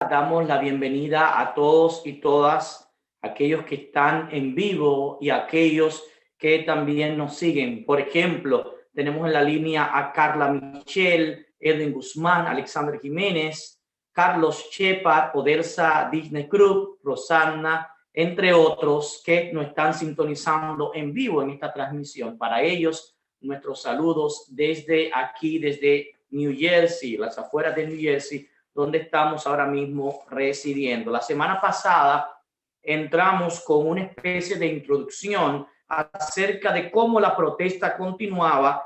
damos la bienvenida a todos y todas aquellos que están en vivo y aquellos que también nos siguen. Por ejemplo, tenemos en la línea a Carla Michel, Edwin Guzmán, Alexander Jiménez, Carlos Shepard, Odersa Disney Cruz, Rosanna, entre otros que nos están sintonizando en vivo en esta transmisión. Para ellos, nuestros saludos desde aquí, desde New Jersey, las afueras de New Jersey, donde estamos ahora mismo residiendo. La semana pasada entramos con una especie de introducción acerca de cómo la protesta continuaba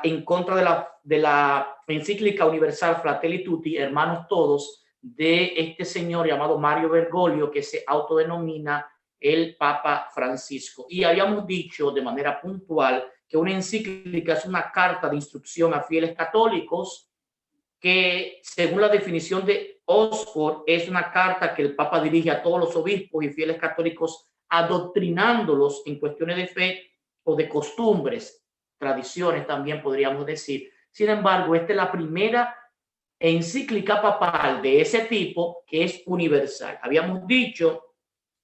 en contra de la encíclica universal Fratelli Tutti, hermanos todos, de este señor llamado Mario Bergoglio, que se autodenomina el Papa Francisco. Y habíamos dicho de manera puntual que una encíclica es una carta de instrucción a fieles católicos que, según la definición de Oxford, es una carta que el Papa dirige a todos los obispos y fieles católicos, adoctrinándolos en cuestiones de fe o de costumbres, tradiciones también podríamos decir. Sin embargo, esta es la primera encíclica papal de ese tipo que es universal. Habíamos dicho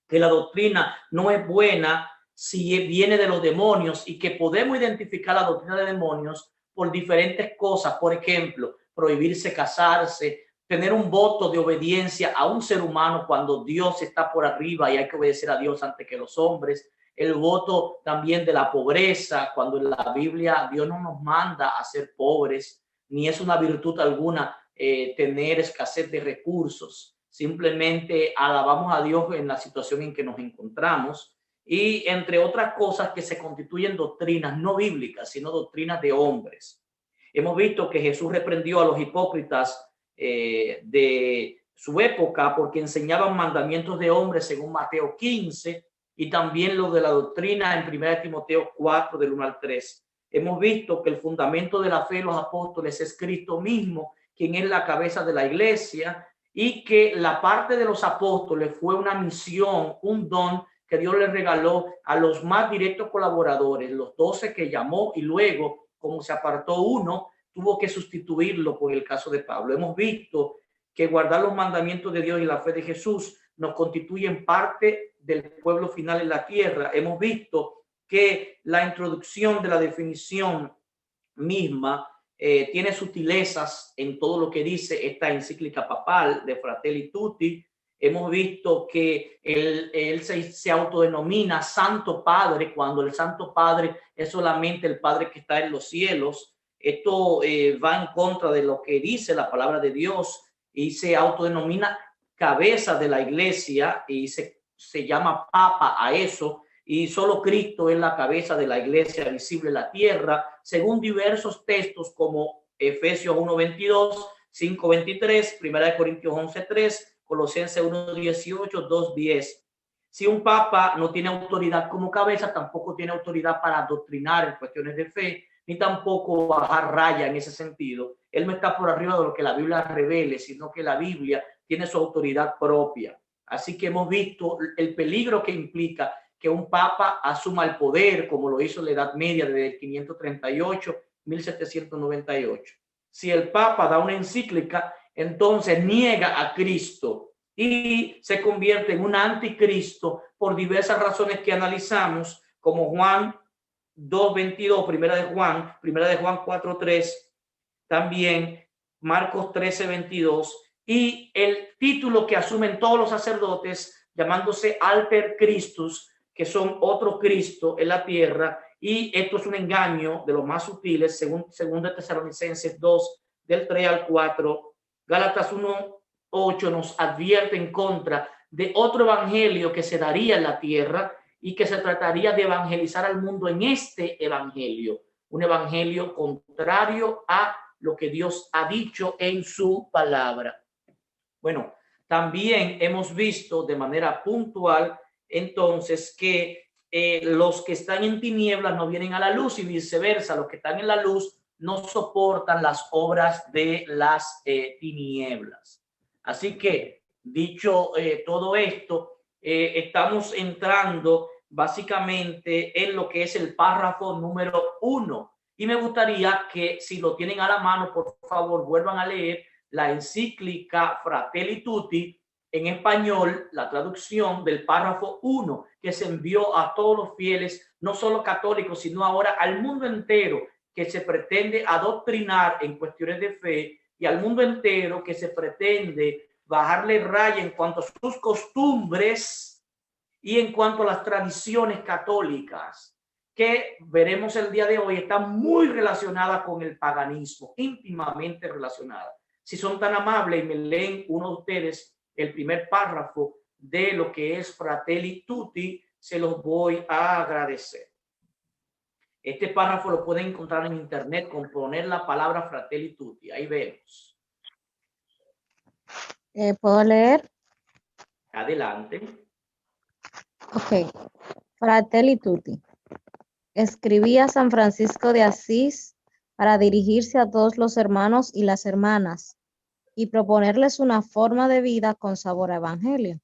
que la doctrina no es buena si viene de los demonios y que podemos identificar la doctrina de demonios por diferentes cosas. Por ejemplo, prohibirse casarse, tener un voto de obediencia a un ser humano cuando Dios está por arriba y hay que obedecer a Dios antes que los hombres. El voto también de la pobreza, cuando en la Biblia Dios no nos manda a ser pobres, ni es una virtud alguna tener escasez de recursos. Simplemente alabamos a Dios en la situación en que nos encontramos y entre otras cosas que se constituyen doctrinas no bíblicas, sino doctrinas de hombres. Hemos visto que Jesús reprendió a los hipócritas de su época porque enseñaban mandamientos de hombres según Mateo 15 y también lo de la doctrina en 1 Timoteo 4 del 1 al 3. Hemos visto que el fundamento de la fe de los apóstoles es Cristo mismo, quien es la cabeza de la iglesia, y que la parte de los apóstoles fue una misión, un don que Dios les regaló a los más directos colaboradores, los 12 que llamó, y luego, como se apartó uno, tuvo que sustituirlo por el caso de Pablo. Hemos visto que guardar los mandamientos de Dios y la fe de Jesús nos constituyen parte del pueblo final en la tierra. Hemos visto que la introducción de la definición misma tiene sutilezas en todo lo que dice esta encíclica papal de Fratelli Tutti. Hemos visto que él se autodenomina Santo Padre, cuando el Santo Padre es solamente el Padre que está en los cielos. Esto va en contra de lo que dice la palabra de Dios y se autodenomina cabeza de la iglesia y se llama Papa a eso. Y solo Cristo es la cabeza de la iglesia visible en la tierra, según diversos textos como Efesios 1:22, 5:23, 1 Corintios 11:3, Colosenses 1:18, 2:10. Si un papa no tiene autoridad como cabeza, tampoco tiene autoridad para adoctrinar en cuestiones de fe, ni tampoco bajar raya en ese sentido. Él no está por arriba de lo que la Biblia revele, sino que la Biblia tiene su autoridad propia. Así que hemos visto el peligro que implica que un papa asuma el poder, como lo hizo en la Edad Media desde el 538, 1798. Si el papa da una encíclica, entonces niega a Cristo y se convierte en un anticristo por diversas razones que analizamos, como Juan 2:22, primera de Juan 4:3, también Marcos 13:22, y el título que asumen todos los sacerdotes llamándose Alter Christus, que son otro Cristo en la tierra, y esto es un engaño de los más sutiles, según de Tesalonicenses 2, del 3 al 4. Gálatas 1:8 nos advierte en contra de otro evangelio que se daría en la tierra y que se trataría de evangelizar al mundo en este evangelio, un evangelio contrario a lo que Dios ha dicho en su palabra. Bueno, también hemos visto de manera puntual entonces que los que están en tinieblas no vienen a la luz y viceversa, los que están en la luz no soportan las obras de las tinieblas. Así que, dicho todo esto, estamos entrando básicamente en lo que es el párrafo número 1. Y me gustaría que, si lo tienen a la mano, por favor, vuelvan a leer la encíclica Fratelli Tutti, en español, la traducción del párrafo 1, que se envió a todos los fieles, no solo católicos, sino ahora al mundo entero, que se pretende adoctrinar en cuestiones de fe, y al mundo entero que se pretende bajarle raya en cuanto a sus costumbres y en cuanto a las tradiciones católicas, que veremos el día de hoy, está muy relacionada con el paganismo, íntimamente relacionada. Si son tan amables y me leen uno de ustedes el primer párrafo de lo que es Fratelli Tutti, se los voy a agradecer. Este párrafo lo pueden encontrar en internet con poner la palabra Fratelli Tutti. Ahí vemos. ¿Puedo leer? Adelante. Ok. Fratelli Tutti. Escribía San Francisco de Asís para dirigirse a todos los hermanos y las hermanas y proponerles una forma de vida con sabor a evangelio.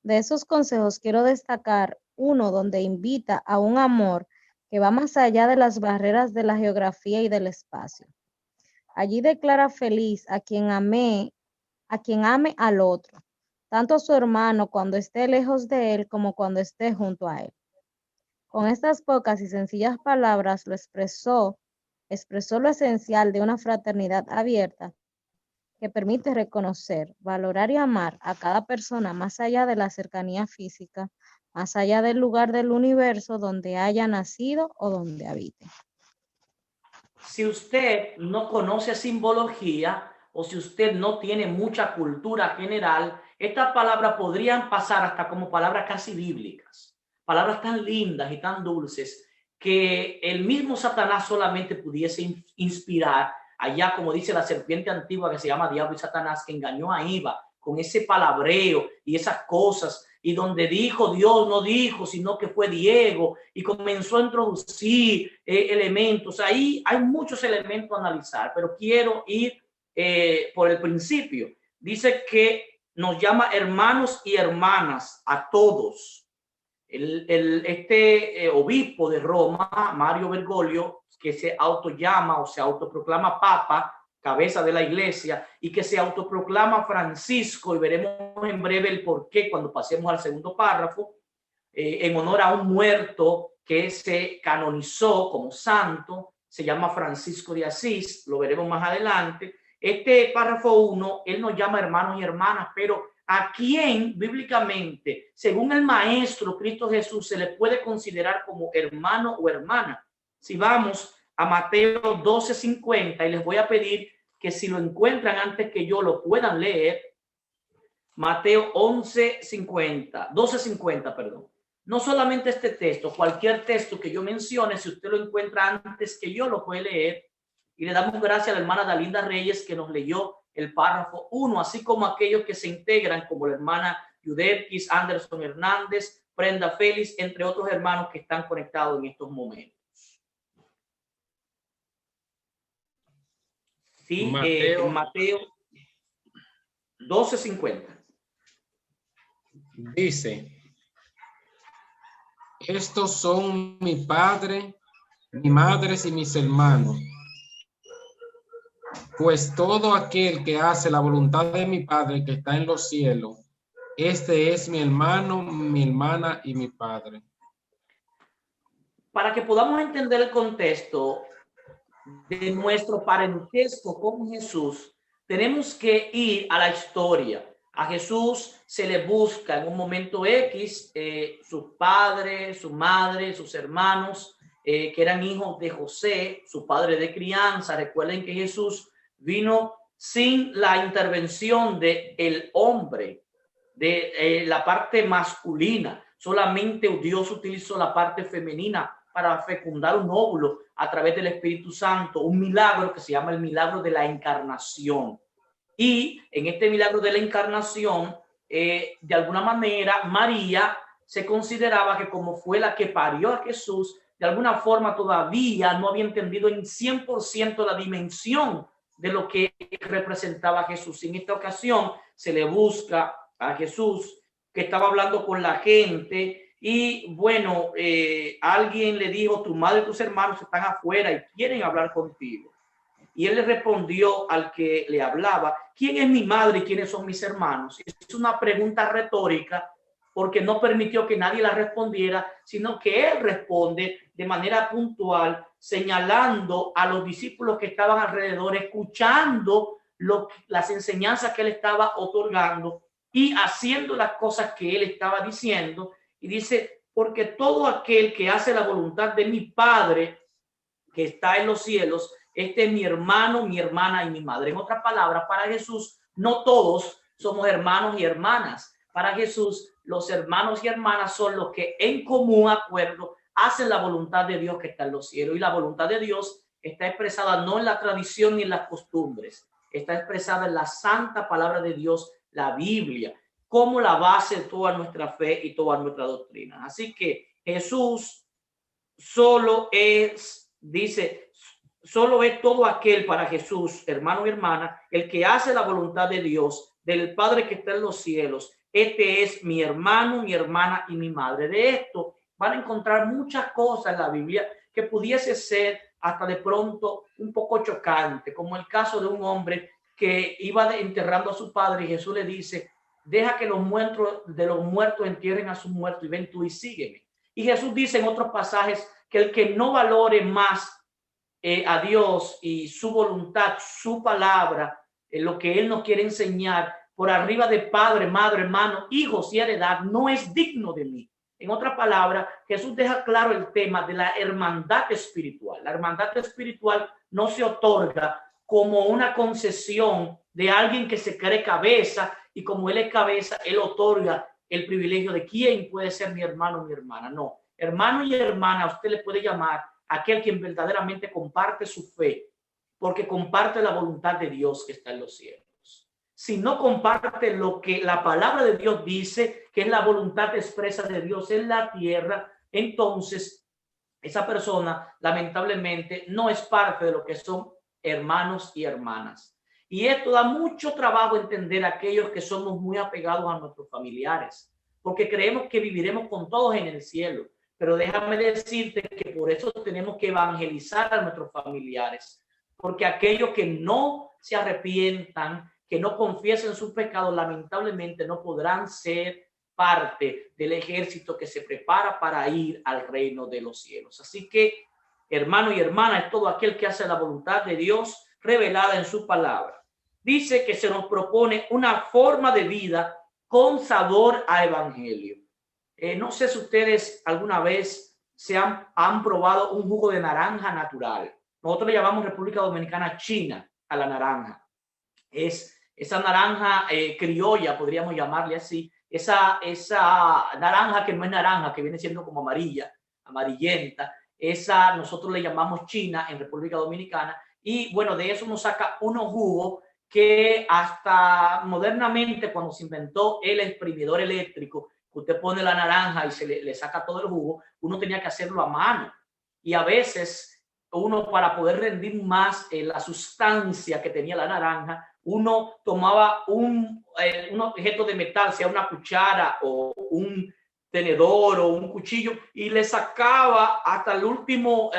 De esos consejos quiero destacar uno donde invita a un amor que va más allá de las barreras de la geografía y del espacio. Allí declara feliz a quien ame al otro, tanto a su hermano cuando esté lejos de él como cuando esté junto a él. Con estas pocas y sencillas palabras expresó lo esencial de una fraternidad abierta que permite reconocer, valorar y amar a cada persona más allá de la cercanía física, más allá del lugar del universo donde haya nacido o donde habite. Si usted no conoce simbología o si usted no tiene mucha cultura general, estas palabras podrían pasar hasta como palabras casi bíblicas, palabras tan lindas y tan dulces que el mismo Satanás solamente pudiese inspirar allá, como dice la serpiente antigua que se llama Diablo y Satanás, que engañó a Eva con ese palabreo y esas cosas, y donde dijo Dios no dijo, sino que fue Diego, y comenzó a introducir elementos. Ahí hay muchos elementos a analizar, pero quiero ir por el principio. Dice que nos llama hermanos y hermanas a todos. Este obispo de Roma, Mario Bergoglio, que se autollama o se autoproclama papa, cabeza de la iglesia, y que se autoproclama Francisco, y veremos en breve el por qué cuando pasemos al segundo párrafo, en honor a un muerto que se canonizó como santo, se llama Francisco de Asís, lo veremos más adelante. Este párrafo 1, él nos llama hermanos y hermanas, pero ¿a quién bíblicamente, según el Maestro Cristo Jesús, se le puede considerar como hermano o hermana? Si vamos a Mateo 12:50, y les voy a pedir que si lo encuentran antes que yo lo puedan leer. Mateo 12:50, perdón. No solamente este texto, cualquier texto que yo mencione, si usted lo encuentra antes que yo, lo puede leer. Y le damos gracias a la hermana Dalinda Reyes que nos leyó el párrafo 1, así como aquellos que se integran, como la hermana Yudelkis Anderson Hernández, Brenda Félix, entre otros hermanos que están conectados en estos momentos. Sí, Mateo 12:50. Dice: estos son mi padre, mi madre y mis hermanos. Pues todo aquel que hace la voluntad de mi Padre que está en los cielos, este es mi hermano, mi hermana y mi padre. Para que podamos entender el contexto de nuestro parentesco con Jesús, tenemos que ir a la historia. A Jesús se le busca en un momento X, su padre, su madre, sus hermanos, que eran hijos de José, su padre de crianza. Recuerden que Jesús vino sin la intervención del hombre, de la parte masculina. Solamente Dios utilizó la parte femenina para fecundar un óvulo a través del Espíritu Santo, un milagro que se llama el milagro de la encarnación. Y en este milagro de la encarnación, de alguna manera, María se consideraba que como fue la que parió a Jesús, de alguna forma todavía no había entendido en 100% la dimensión de lo que representaba Jesús. En esta ocasión se le busca a Jesús, que estaba hablando con la gente, y bueno, alguien le dijo: tu madre y tus hermanos están afuera y quieren hablar contigo. Y él le respondió al que le hablaba, ¿quién es mi madre y quiénes son mis hermanos? Es una pregunta retórica porque no permitió que nadie la respondiera, sino que él responde de manera puntual, señalando a los discípulos que estaban alrededor, escuchando las enseñanzas que él estaba otorgando y haciendo las cosas que él estaba diciendo. Y dice, porque todo aquel que hace la voluntad de mi Padre que está en los cielos, este es mi hermano, mi hermana y mi madre. En otras palabras, para Jesús, no todos somos hermanos y hermanas. Para Jesús, los hermanos y hermanas son los que en común acuerdo hacen la voluntad de Dios que está en los cielos. Y la voluntad de Dios está expresada no en la tradición ni en las costumbres, está expresada en la santa palabra de Dios, la Biblia, como la base de toda nuestra fe y toda nuestra doctrina. Así que Jesús solo es, dice, solo es todo aquel para Jesús, hermano y hermana, el que hace la voluntad de Dios, del Padre que está en los cielos. Este es mi hermano, mi hermana y mi madre. De esto van a encontrar muchas cosas en la Biblia que pudiese ser hasta de pronto un poco chocante, como el caso de un hombre que iba enterrando a su padre y Jesús le dice, deja que los muertos entierren a sus muertos y ven tú y sígueme. Y Jesús dice en otros pasajes que el que no valore más a Dios y su voluntad, su palabra, lo que Él nos quiere enseñar, por arriba de padre, madre, hermano, hijos y heredad, no es digno de mí. En otras palabras, Jesús deja claro el tema de la hermandad espiritual. La hermandad espiritual no se otorga como una concesión de alguien que se cree cabeza y como Él es cabeza, Él otorga el privilegio de quién puede ser mi hermano o mi hermana. No, hermano y hermana, usted le puede llamar a aquel quien verdaderamente comparte su fe, porque comparte la voluntad de Dios que está en los cielos. Si no comparte lo que la palabra de Dios dice, que es la voluntad expresa de Dios en la tierra, entonces esa persona lamentablemente no es parte de lo que son hermanos y hermanas. Y esto da mucho trabajo entender a aquellos que somos muy apegados a nuestros familiares, porque creemos que viviremos con todos en el cielo. Pero déjame decirte que por eso tenemos que evangelizar a nuestros familiares, porque aquellos que no se arrepientan, que no confiesen sus pecados, lamentablemente no podrán ser parte del ejército que se prepara para ir al reino de los cielos. Así que, hermano y hermana, es todo aquel que hace la voluntad de Dios revelada en su palabra. Dice que se nos propone una forma de vida con sabor a evangelio. No sé si ustedes alguna vez han probado un jugo de naranja natural. Nosotros le llamamos República Dominicana China a la naranja. Es esa naranja criolla, podríamos llamarle así. Esa naranja que no es naranja, que viene siendo como amarillenta. Esa nosotros le llamamos China en República Dominicana. Y bueno, de eso nos saca unos jugos que hasta modernamente, cuando se inventó el exprimidor eléctrico, usted pone la naranja y se le saca todo el jugo, uno tenía que hacerlo a mano. Y a veces uno, para poder rendir más la sustancia que tenía la naranja, uno tomaba un objeto de metal, sea una cuchara o un tenedor o un cuchillo, y le sacaba hasta el último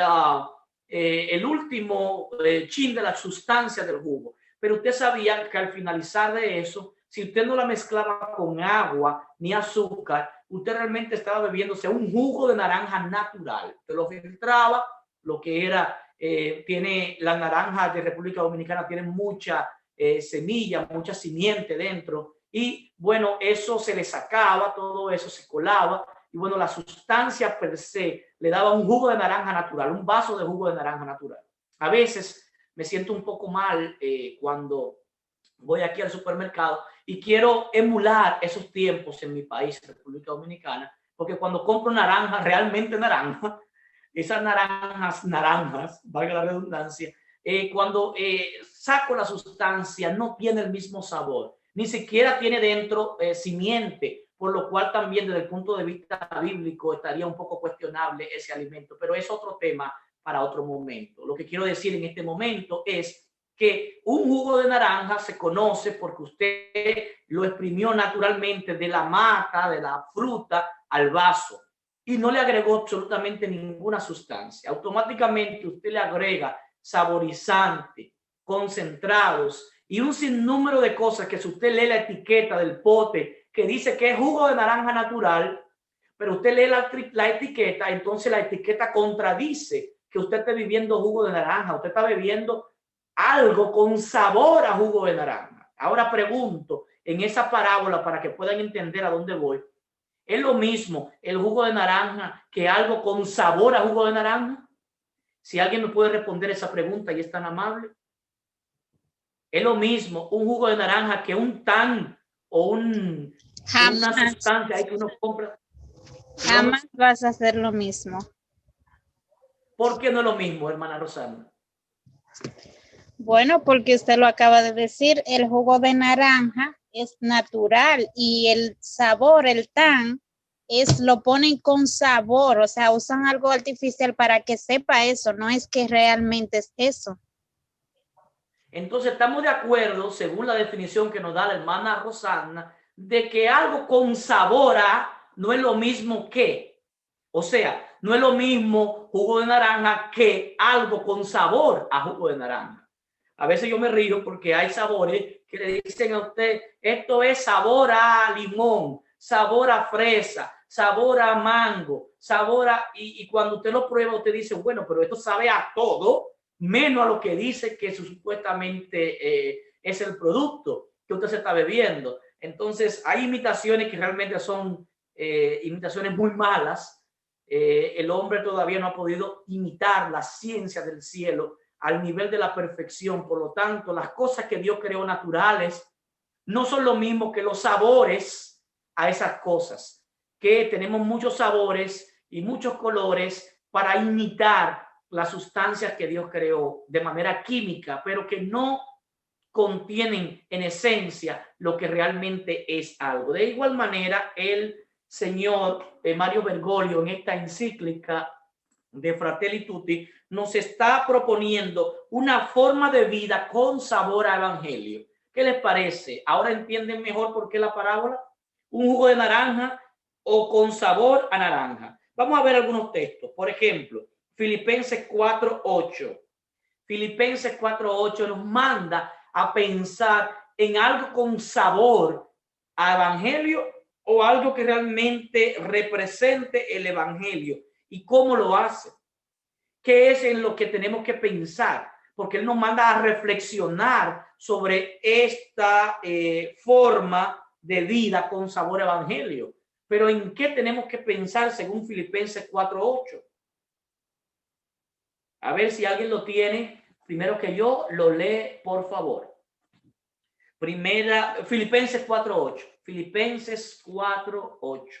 chin de la sustancia del jugo. Pero usted sabía que al finalizar de eso, si usted no la mezclaba con agua ni azúcar, usted realmente estaba bebiéndose un jugo de naranja natural. Usted lo filtraba, lo que era, tiene la naranja de República Dominicana, tiene mucha semilla, mucha simiente dentro. Y bueno, eso se le sacaba, todo eso se colaba. Y bueno, la sustancia per se le daba un jugo de naranja natural, un vaso de jugo de naranja natural. A veces me siento un poco mal cuando voy aquí al supermercado y quiero emular esos tiempos en mi país, República Dominicana, porque cuando compro naranja, realmente naranja, esas naranjas, valga la redundancia, cuando saco la sustancia no tiene el mismo sabor, ni siquiera tiene dentro simiente, por lo cual también desde el punto de vista bíblico estaría un poco cuestionable ese alimento, pero es otro tema para otro momento. Lo que quiero decir en este momento es que un jugo de naranja se conoce porque usted lo exprimió naturalmente de la mata, de la fruta al vaso y no le agregó absolutamente ninguna sustancia. Automáticamente usted le agrega saborizante, concentrados y un sinnúmero de cosas que si usted lee la etiqueta del pote que dice que es jugo de naranja natural, pero usted lee la etiqueta, entonces la etiqueta contradice que usted esté bebiendo jugo de naranja, usted está bebiendo algo con sabor a jugo de naranja. Ahora pregunto, en esa parábola, para que puedan entender a dónde voy, ¿es lo mismo el jugo de naranja que algo con sabor a jugo de naranja? Si alguien me puede responder esa pregunta y es tan amable. ¿Es lo mismo un jugo de naranja que un tan o una sustancia ahí que uno compra? Jamás vas a hacer lo mismo. ¿Por qué no es lo mismo, hermana Rosana? Bueno, porque usted lo acaba de decir, el jugo de naranja es natural y el sabor, el tan, lo ponen con sabor, o sea, usan algo artificial para que sepa eso, no es que realmente es eso. Entonces estamos de acuerdo, según la definición que nos da la hermana Rosana, de que algo con sabor a no es lo mismo que, o sea, no es lo mismo jugo de naranja que algo con sabor a jugo de naranja. A veces yo me río porque hay sabores que le dicen a usted, esto es sabor a limón, sabor a fresa, sabor a mango, sabor a... Y cuando usted lo prueba, usted dice, bueno, pero esto sabe a todo, menos a lo que dice que supuestamente es el producto que usted se está bebiendo. Entonces, hay imitaciones que realmente son imitaciones muy malas. El hombre todavía no ha podido imitar la ciencia del cielo al nivel de la perfección. Por lo tanto, las cosas que Dios creó naturales no son lo mismo que los sabores a esas cosas, que tenemos muchos sabores y muchos colores para imitar las sustancias que Dios creó de manera química, pero que no contienen en esencia lo que realmente es algo. De igual manera, el señor Mario Bergoglio en esta encíclica de Fratelli Tutti nos está proponiendo una forma de vida con sabor a evangelio. ¿Qué les parece? ¿Ahora entienden mejor por qué la parábola? ¿Un jugo de naranja o con sabor a naranja? Vamos a ver algunos textos. Por ejemplo, Filipenses 4:8. Filipenses 4:8 nos manda a pensar en algo con sabor a evangelio o algo que realmente represente el evangelio. ¿Y cómo lo hace? ¿Qué es en lo que tenemos que pensar? Porque él nos manda a reflexionar sobre esta forma de vida con sabor evangelio. Pero ¿en qué tenemos que pensar según Filipenses 4:8? A ver si alguien lo tiene. Primero que yo lo lee, por favor. Filipenses 4:8. Filipenses 4:8.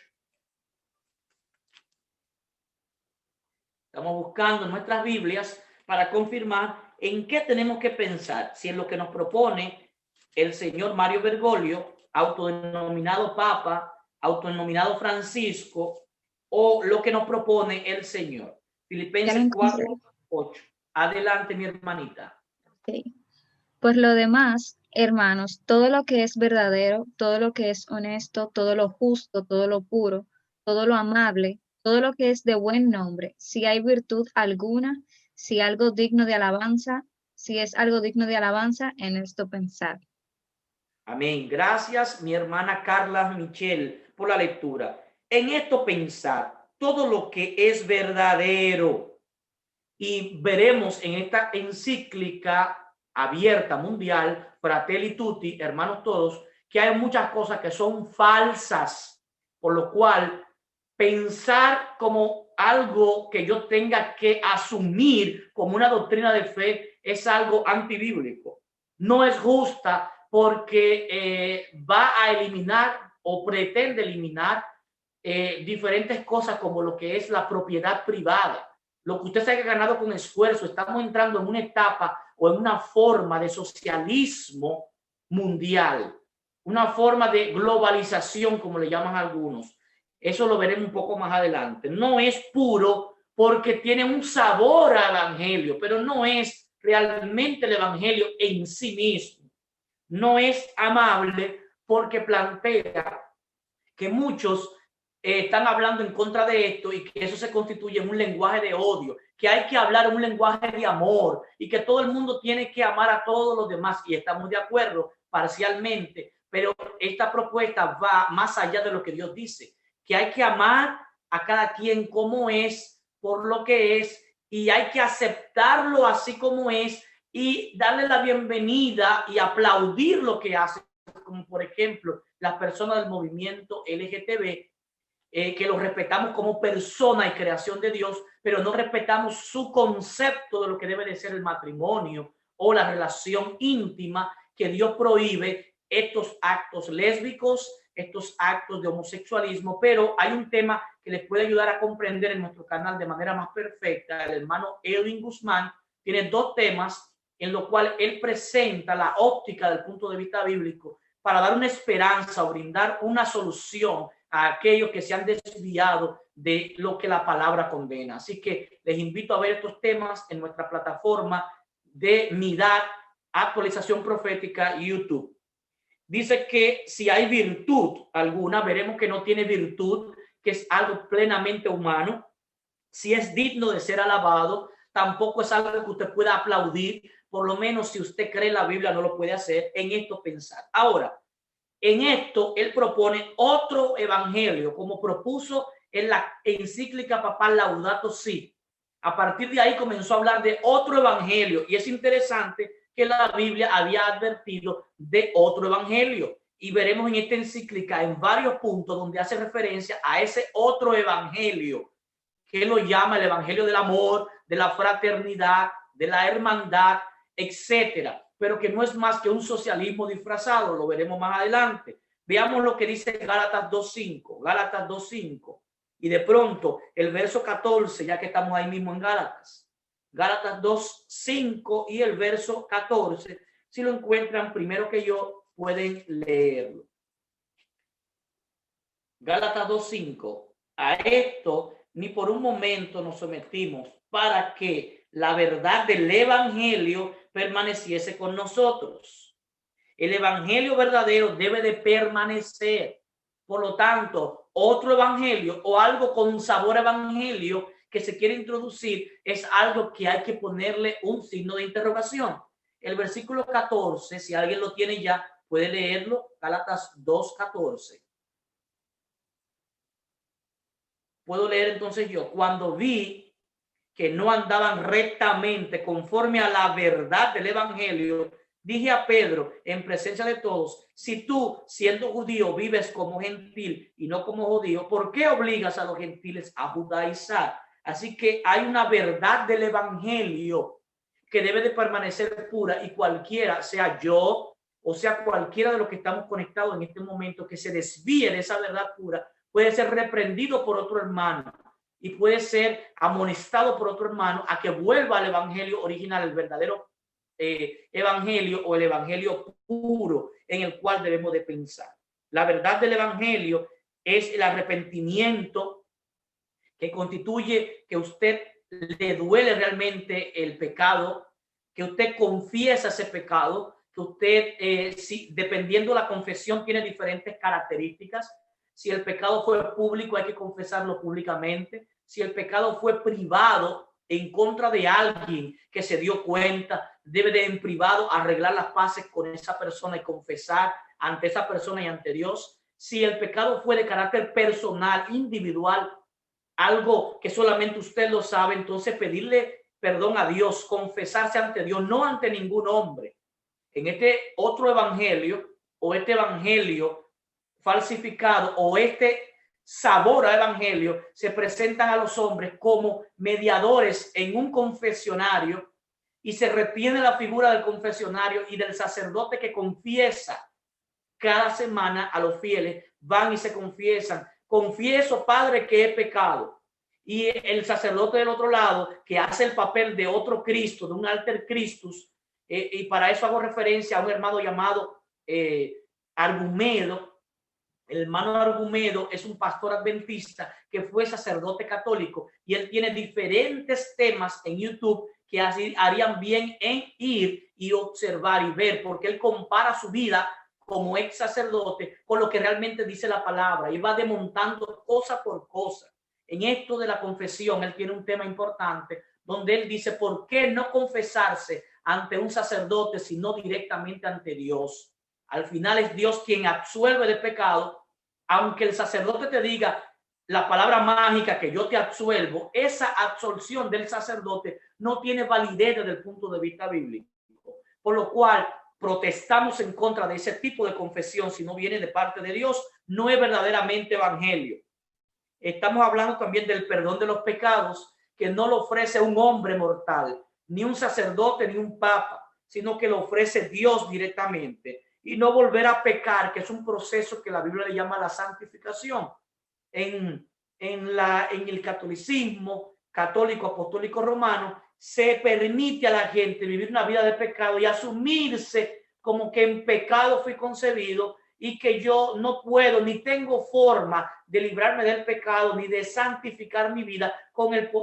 Estamos buscando en nuestras Biblias para confirmar en qué tenemos que pensar, si es lo que nos propone el señor Mario Bergoglio, autodenominado Papa, autodenominado Francisco, o lo que nos propone el Señor. Filipenses 4:8. Adelante, mi hermanita. Okay. Por lo demás, hermanos, todo lo que es verdadero, todo lo que es honesto, todo lo justo, todo lo puro, todo lo amable, todo lo que es de buen nombre, si hay virtud alguna, si algo digno de alabanza, si es algo digno de alabanza, en esto pensar. Amén. Gracias, mi hermana Carla Michel, por la lectura. En esto pensar, todo lo que es verdadero. Y veremos en esta encíclica abierta mundial, Fratelli Tutti, hermanos todos, que hay muchas cosas que son falsas, por lo cual pensar como algo que yo tenga que asumir como una doctrina de fe es algo antibíblico. No es justa porque va a eliminar o pretende eliminar diferentes cosas como lo que es la propiedad privada. Lo que usted se haya ganado con esfuerzo. Estamos entrando en una etapa o en una forma de socialismo mundial, una forma de globalización, como le llaman algunos. Eso lo veremos un poco más adelante. No es puro porque tiene un sabor al evangelio, pero no es realmente el evangelio en sí mismo. No es amable porque plantea que muchos están hablando en contra de esto y que eso se constituye en un lenguaje de odio, que hay que hablar en un lenguaje de amor y que todo el mundo tiene que amar a todos los demás, y estamos de acuerdo parcialmente, pero esta propuesta va más allá de lo que Dios dice, que hay que amar a cada quien como es, por lo que es, y hay que aceptarlo así como es y darle la bienvenida y aplaudir lo que hace, como por ejemplo las personas del movimiento LGTB, que lo respetamos como persona y creación de Dios, pero no respetamos su concepto de lo que debe de ser el matrimonio o la relación íntima, que Dios prohíbe estos actos lésbicos, estos actos de homosexualismo. Pero hay un tema que les puede ayudar a comprender en nuestro canal de manera más perfecta. El hermano Edwin Guzmán tiene 2 temas en los cuales él presenta la óptica del punto de vista bíblico para dar una esperanza o brindar una solución a aquellos que se han desviado de lo que la palabra condena. Así que les invito a ver estos temas en nuestra plataforma de Midad, Actualización Profética, YouTube. Dice que si hay virtud alguna, veremos que no tiene virtud, que es algo plenamente humano. Si es digno de ser alabado, tampoco es algo que usted pueda aplaudir. Por lo menos si usted cree en la Biblia, no lo puede hacer. En esto pensar. Ahora, en esto él propone otro evangelio, como propuso en la encíclica papal Laudato Si. A partir de ahí comenzó a hablar de otro evangelio, y es interesante que la Biblia había advertido de otro evangelio, y veremos en esta encíclica en varios puntos donde hace referencia a ese otro evangelio, que lo llama el evangelio del amor, de la fraternidad, de la hermandad, etcétera, pero que no es más que un socialismo disfrazado. Lo veremos más adelante. Veamos lo que dice Gálatas 2:5, Gálatas 2:5, y de pronto el verso 14, ya que estamos ahí mismo en Gálatas, Gálatas 2:5 y el verso 14, si lo encuentran primero que yo, pueden leerlo. Gálatas 2:5, a esto ni por un momento nos sometimos, para que la verdad del evangelio permaneciese con nosotros. El evangelio verdadero debe de permanecer. Por lo tanto, otro evangelio o algo con sabor evangelio que se quiere introducir es algo que hay que ponerle un signo de interrogación. El versículo 14, si alguien lo tiene ya, puede leerlo. Gálatas 2:14. Puedo leer entonces yo. Cuando vi que no andaban rectamente conforme a la verdad del evangelio, dije a Pedro en presencia de todos: si tú, siendo judío, vives como gentil y no como judío, ¿por qué obligas a los gentiles a judaizar? Así que hay una verdad del evangelio que debe de permanecer pura, y cualquiera, sea yo o sea cualquiera de los que estamos conectados en este momento, que se desvíe de esa verdad pura, puede ser reprendido por otro hermano y puede ser amonestado por otro hermano a que vuelva al evangelio original, el verdadero evangelio, o el evangelio puro en el cual debemos de pensar. La verdad del evangelio es el arrepentimiento, que constituye que usted le duele realmente el pecado, que usted confiesa ese pecado, que usted, si, dependiendo de la confesión, tiene diferentes características. Si el pecado fue público, hay que confesarlo públicamente. Si el pecado fue privado en contra de alguien que se dio cuenta, debe de en privado arreglar las paces con esa persona y confesar ante esa persona y ante Dios. Si el pecado fue de carácter personal, individual, algo que solamente usted lo sabe, entonces pedirle perdón a Dios, confesarse ante Dios, no ante ningún hombre. En este otro evangelio, o este evangelio falsificado, o este sabor al evangelio, se presentan a los hombres como mediadores en un confesionario, y se retiene la figura del confesionario y del sacerdote que confiesa. Cada semana a los fieles van y se confiesan: confieso, Padre, que he pecado. Y el sacerdote del otro lado, que hace el papel de otro Cristo, de un alter Christus, y para eso hago referencia a un hermano llamado Argumedo. El hermano Argumedo es un pastor adventista que fue sacerdote católico, y él tiene diferentes temas en YouTube que así harían bien en ir y observar y ver, porque él compara su vida como ex sacerdote con lo que realmente dice la palabra y va desmontando cosa por cosa. En esto de la confesión, él tiene un tema importante donde él dice, ¿por qué no confesarse ante un sacerdote sino directamente ante Dios? Al final es Dios quien absuelve de pecado, aunque el sacerdote te diga la palabra mágica que yo te absuelvo, esa absolución del sacerdote no tiene validez desde el punto de vista bíblico. Por lo cual protestamos en contra de ese tipo de confesión. Si no viene de parte de Dios, no es verdaderamente evangelio. Estamos hablando también del perdón de los pecados, que no lo ofrece un hombre mortal, ni un sacerdote, ni un papa, sino que lo ofrece Dios directamente. Y no volver a pecar, que es un proceso que la Biblia le llama la santificación. En el catolicismo católico apostólico romano se permite a la gente vivir una vida de pecado y asumirse como que en pecado fui concebido y que yo no puedo ni tengo forma de librarme del pecado ni de santificar mi vida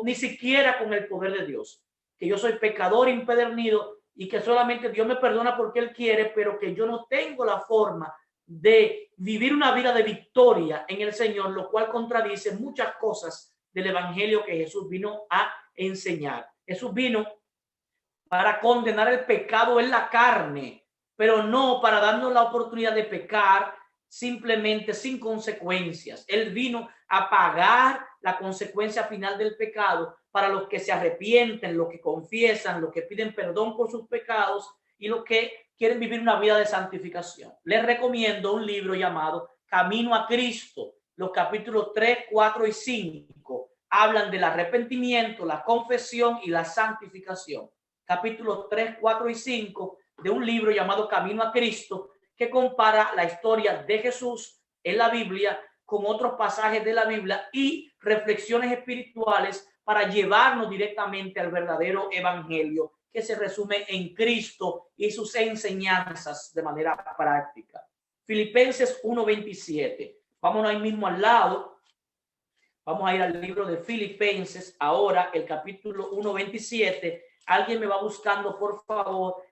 ni siquiera con el poder de Dios, que yo soy pecador impedernido y que solamente Dios me perdona porque Él quiere, pero que yo no tengo la forma de vivir una vida de victoria en el Señor, lo cual contradice muchas cosas del evangelio que Jesús vino a enseñar. Jesús vino para condenar el pecado en la carne, pero no para darnos la oportunidad de pecar simplemente sin consecuencias. Él vino a pagar la consecuencia final del pecado para los que se arrepienten, los que confiesan, los que piden perdón por sus pecados y los que quieren vivir una vida de santificación. Les recomiendo un libro llamado Camino a Cristo. Los capítulos 3, 4 y 5 hablan del arrepentimiento, la confesión y la santificación. Capítulos 3, 4 y 5 de un libro llamado Camino a Cristo, que compara la historia de Jesús en la Biblia con otros pasajes de la Biblia y reflexiones espirituales para llevarnos directamente al verdadero evangelio, que se resume en Cristo y sus enseñanzas de manera práctica. Filipenses 1:27. Vámonos ahí mismo al lado. Vamos a ir al libro de Filipenses, ahora el capítulo 1:27. Alguien me va buscando, por favor,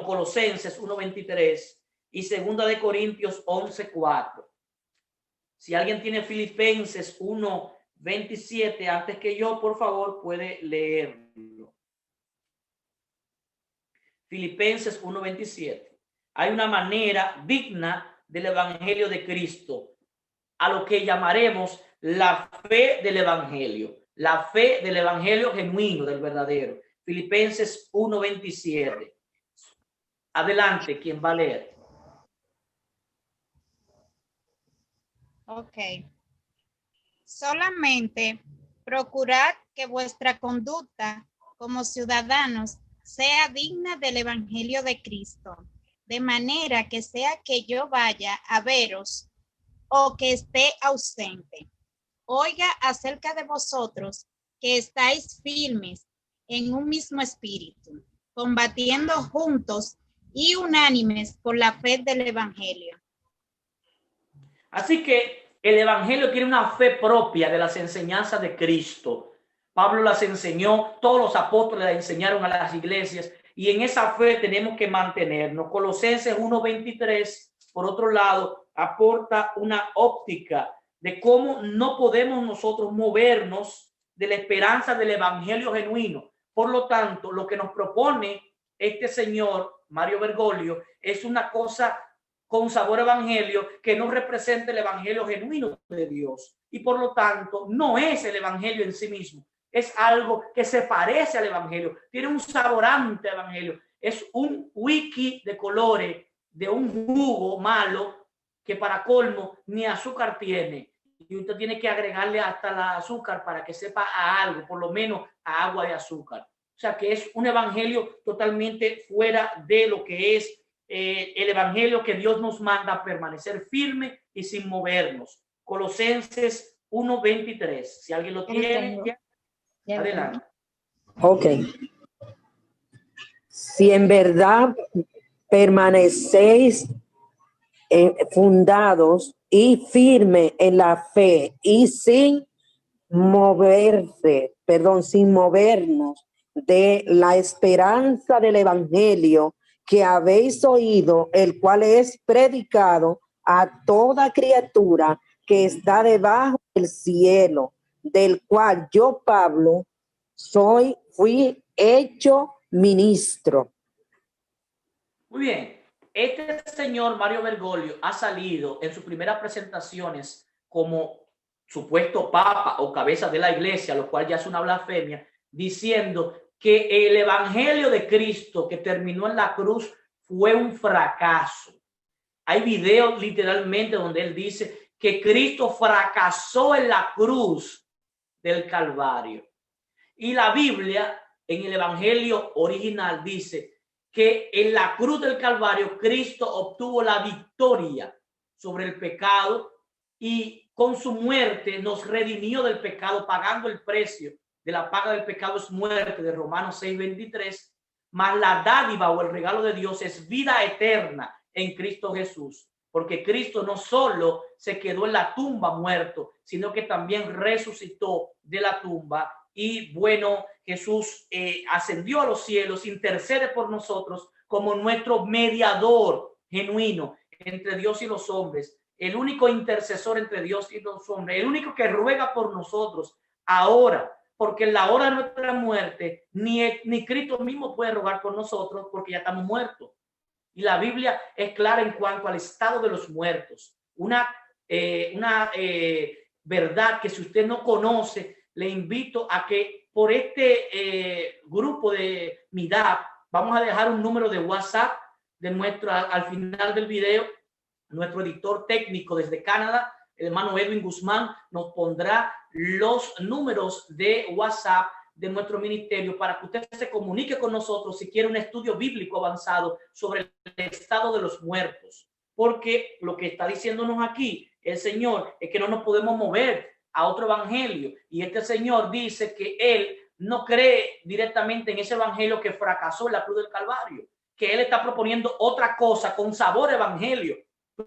Colosenses 1:23 y Segunda de Corintios 11:4. Si alguien tiene Filipenses 1:27 antes que yo, por favor, puede leerlo. Filipenses 1:27. Hay una manera digna del evangelio de Cristo, a lo que llamaremos la fe del evangelio. La fe del evangelio genuino, del verdadero. Filipenses 1:27. Adelante, ¿quién va a leer? Ok. Solamente procurad que vuestra conducta como ciudadanos sea digna del evangelio de Cristo, de manera que sea que yo vaya a veros o que esté ausente, oiga acerca de vosotros que estáis firmes en un mismo espíritu, combatiendo juntos y unánimes por la fe del evangelio. Así que el evangelio tiene una fe propia de las enseñanzas de Cristo. Pablo las enseñó, todos los apóstoles las enseñaron a las iglesias y en esa fe tenemos que mantenernos. Colosenses 1:23, por otro lado, aporta una óptica de cómo no podemos nosotros movernos de la esperanza del evangelio genuino. Por lo tanto, lo que nos propone este señor, Mario Bergoglio, es una cosa con sabor evangelio que no representa el evangelio genuino de Dios. Y por lo tanto, no es el evangelio en sí mismo. Es algo que se parece al evangelio. Tiene un saborante evangelio. Es un wiki de colores de un jugo malo que para colmo ni azúcar tiene. Y usted tiene que agregarle hasta la azúcar para que sepa a algo, por lo menos a agua de azúcar. O sea que es un evangelio totalmente fuera de lo que es el evangelio que Dios nos manda a permanecer firme y sin movernos. Colosenses 1:23. Si alguien lo tiene, adelante. Ok. Si en verdad permanecéis fundados y firmes en la fe y sin movernos de la esperanza del evangelio que habéis oído, el cual es predicado a toda criatura que está debajo del cielo, del cual yo, Pablo, fui hecho ministro. Muy bien. Este señor Mario Bergoglio ha salido en sus primeras presentaciones como supuesto papa o cabeza de la iglesia, lo cual ya es una blasfemia, diciendo que el evangelio de Cristo que terminó en la cruz fue un fracaso. Hay videos literalmente donde él dice que Cristo fracasó en la cruz del Calvario. Y la Biblia en el evangelio original dice que en la cruz del Calvario Cristo obtuvo la victoria sobre el pecado y con su muerte nos redimió del pecado, pagando el precio de la paga del pecado es muerte, de Romanos 6:23, mas la dádiva o el regalo de Dios es vida eterna en Cristo Jesús, porque Cristo no solo se quedó en la tumba muerto, sino que también resucitó de la tumba. Y bueno, Jesús ascendió a los cielos, intercede por nosotros como nuestro mediador genuino entre Dios y los hombres, el único intercesor entre Dios y los hombres, el único que ruega por nosotros ahora, porque en la hora de nuestra muerte ni Cristo mismo puede rogar por nosotros porque ya estamos muertos. Y la Biblia es clara en cuanto al estado de los muertos. Una verdad que si usted no conoce, le invito a que por este grupo de Midab, vamos a dejar un número de WhatsApp de al final del video. Nuestro editor técnico desde Canadá, el hermano Edwin Guzmán, nos pondrá los números de WhatsApp de nuestro ministerio para que usted se comunique con nosotros si quiere un estudio bíblico avanzado sobre el estado de los muertos. Porque lo que está diciéndonos aquí el Señor es que no nos podemos mover a otro evangelio. Y este señor dice que él no cree directamente en ese evangelio que fracasó en la cruz del Calvario, que él está proponiendo otra cosa con sabor evangelio.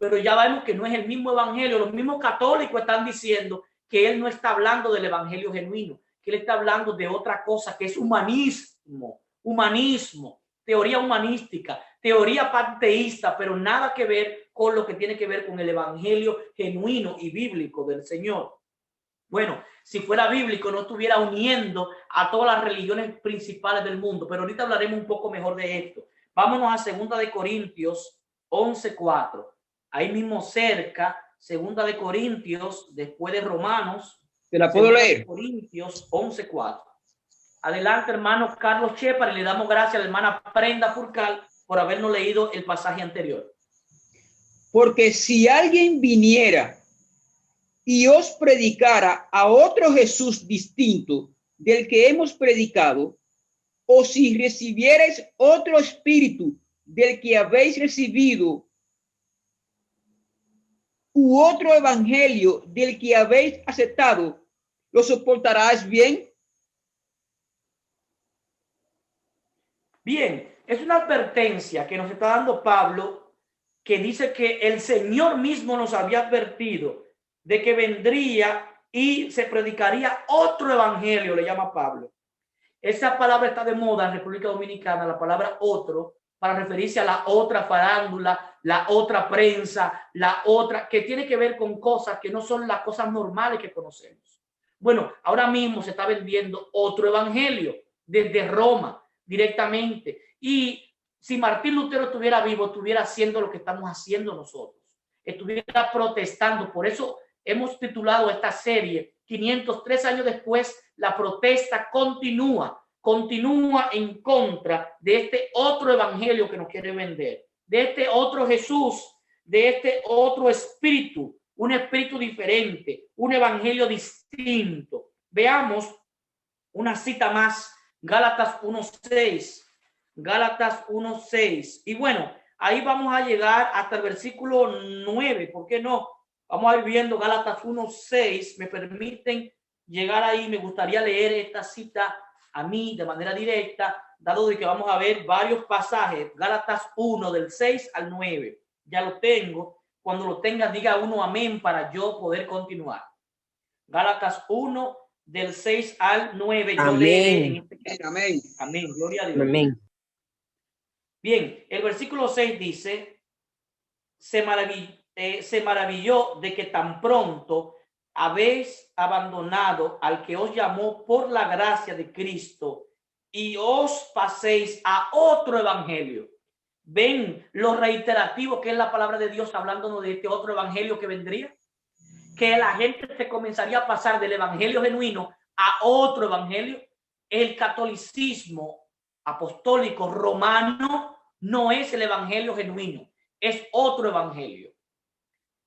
Pero ya vemos que no es el mismo evangelio. Los mismos católicos están diciendo que él no está hablando del evangelio genuino, que él está hablando de otra cosa que es humanismo, teoría humanística, teoría panteísta, pero nada que ver con lo que tiene que ver con el evangelio genuino y bíblico del Señor. Bueno, si fuera bíblico no estuviera uniendo a todas las religiones principales del mundo, pero ahorita hablaremos un poco mejor de esto. Vámonos a 2 de Corintios 11:4. Ahí mismo cerca, 2 de Corintios, después de Romanos. ¿Te la puedo leer? Corintios 11:4. Adelante, hermano Carlos Shepard, y le damos gracias a la hermana Brenda Furcal por habernos leído el pasaje anterior. Porque si alguien viniera y os predicara a otro Jesús distinto del que hemos predicado, o si recibierais otro espíritu del que habéis recibido, u otro evangelio del que habéis aceptado, ¿lo soportarás bien? Bien, es una advertencia que nos está dando Pablo, que dice que el Señor mismo nos había advertido de que vendría y se predicaría otro evangelio, le llama Pablo. Esa palabra está de moda en República Dominicana, la palabra otro, para referirse a la otra farándula, la otra prensa, la otra, que tiene que ver con cosas que no son las cosas normales que conocemos. Bueno, ahora mismo se está vendiendo otro evangelio desde Roma directamente. Y si Martín Lutero estuviera vivo, estuviera haciendo lo que estamos haciendo nosotros. Estuviera protestando. Por eso hemos titulado esta serie 503 años después, la protesta continúa en contra de este otro evangelio que nos quiere vender, de este otro Jesús, de este otro espíritu, un espíritu diferente, un evangelio distinto. Veamos una cita más, Gálatas 1:6, Gálatas 1:6. Y bueno, ahí vamos a llegar hasta el versículo 9, ¿por qué no? Vamos a ir viendo Gálatas 1:6. Me permiten llegar ahí. Me gustaría leer esta cita a mí de manera directa, dado de que vamos a ver varios pasajes. Gálatas 1 del 6 al 9. Ya lo tengo. Cuando lo tenga, diga uno amén para yo poder continuar. Gálatas 1 del 6 al 9. Yo leeré en este caso. Amén. Amén. Gloria a Dios. Amén. Bien, el versículo 6 dice, se maravilló de que tan pronto habéis abandonado al que os llamó por la gracia de Cristo y os paséis a otro evangelio. ¿Ven lo reiterativo que es la palabra de Dios hablándonos de este otro evangelio que vendría? Que la gente se comenzaría a pasar del evangelio genuino a otro evangelio. El catolicismo apostólico romano no es el evangelio genuino, es otro evangelio.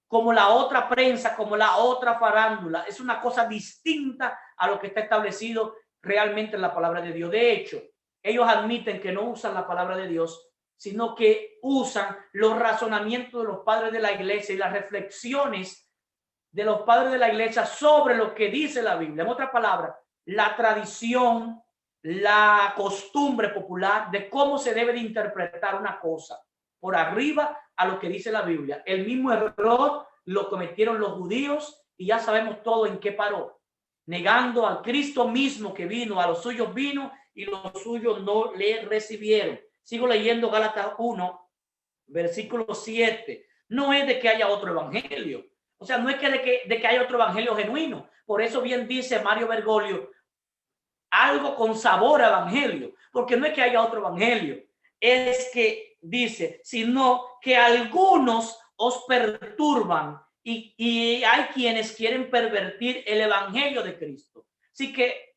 Como la otra prensa, como la otra farándula, es una cosa distinta a lo que está establecido realmente en la palabra de Dios. De hecho, ellos admiten que no usan la palabra de Dios, sino que usan los razonamientos de los padres de la iglesia y las reflexiones de los padres de la iglesia sobre lo que dice la Biblia. En otras palabras, la tradición, la costumbre popular de cómo se debe de interpretar una cosa por arriba a lo que dice la Biblia. El mismo error lo cometieron los judíos y ya sabemos todo en qué paró. Negando al Cristo mismo que vino, a los suyos vino y los suyos no le recibieron. Sigo leyendo Gálatas 1, versículo 7. No es de que haya otro evangelio. O sea, no es que de que haya otro evangelio genuino. Por eso bien dice Mario Bergoglio, algo con sabor a evangelio. Porque no es que haya otro evangelio. Es que dice, sino que algunos os perturban y hay quienes quieren pervertir el evangelio de Cristo. Así que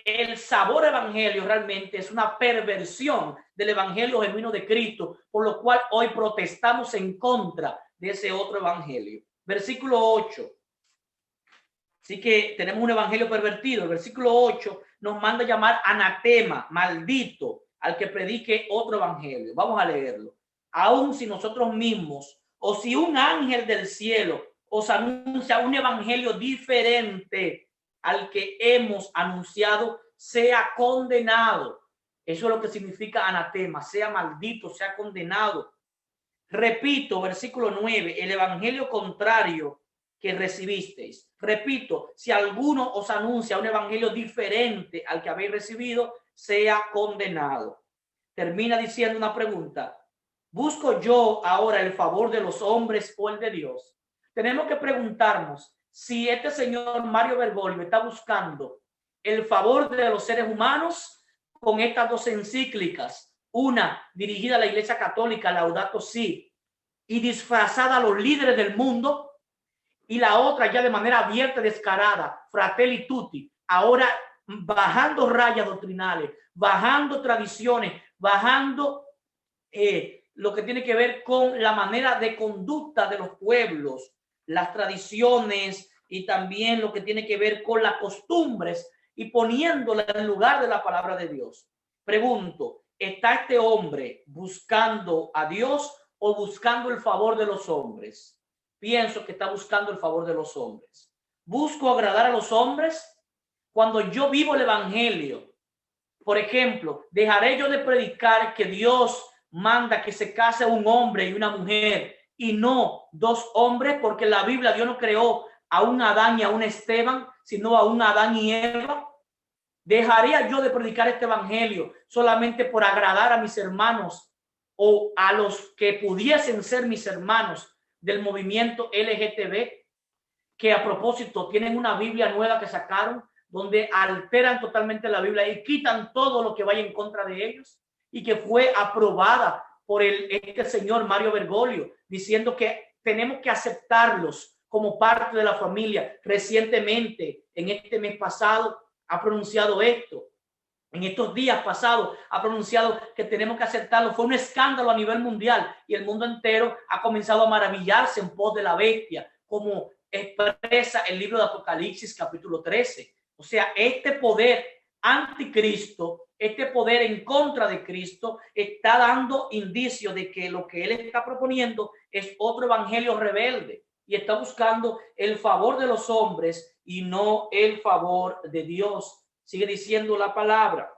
el sabor evangelio realmente es una perversión del evangelio genuino de Cristo, por lo cual hoy protestamos en contra de ese otro evangelio. Versículo 8. Así que tenemos un evangelio pervertido. El versículo 8 nos manda llamar anatema, maldito, al que predique otro evangelio. Vamos a leerlo. Aun si nosotros mismos o si un ángel del cielo os anuncia un evangelio diferente al que hemos anunciado, sea condenado. Eso es lo que significa anatema, sea maldito, sea condenado. Repito, versículo 9, el evangelio contrario que recibisteis. Repito, si alguno os anuncia un evangelio diferente al que habéis recibido, sea condenado. Termina diciendo una pregunta. ¿Busco yo ahora el favor de los hombres o el de Dios? Tenemos que preguntarnos si este señor Mario Bergoglio está buscando el favor de los seres humanos con estas dos encíclicas, una dirigida a la Iglesia Católica, Laudato Si, y disfrazada a los líderes del mundo, y la otra ya de manera abierta, descarada, Fratelli Tutti, ahora bajando rayas doctrinales, bajando tradiciones, bajando lo que tiene que ver con la manera de conducta de los pueblos, las tradiciones y también lo que tiene que ver con las costumbres y poniéndola en lugar de la palabra de Dios. Pregunto, ¿está este hombre buscando a Dios o buscando el favor de los hombres? Pienso que está buscando el favor de los hombres. ¿Busco agradar a los hombres? Cuando yo vivo el evangelio, por ejemplo, dejaré yo de predicar que Dios manda que se case un hombre y una mujer y no dos hombres, porque en la Biblia Dios no creó a un Adán y a un Esteban, sino a un Adán y Eva. ¿Dejaría yo de predicar este evangelio solamente por agradar a mis hermanos o a los que pudiesen ser mis hermanos del movimiento LGTB, que a propósito tienen una Biblia nueva que sacaron donde alteran totalmente la Biblia y quitan todo lo que vaya en contra de ellos, y que fue aprobada por este señor Mario Bergoglio, diciendo que tenemos que aceptarlos como parte de la familia? Recientemente, en este mes pasado, ha pronunciado esto. En estos días pasados ha pronunciado que tenemos que aceptarlo. Fue un escándalo a nivel mundial y el mundo entero ha comenzado a maravillarse en pos de la bestia, como expresa el libro de Apocalipsis capítulo 13. O sea, este poder anticristo, este poder en contra de Cristo, está dando indicios de que lo que él está proponiendo es otro evangelio rebelde y está buscando el favor de los hombres y no el favor de Dios. Sigue diciendo la palabra.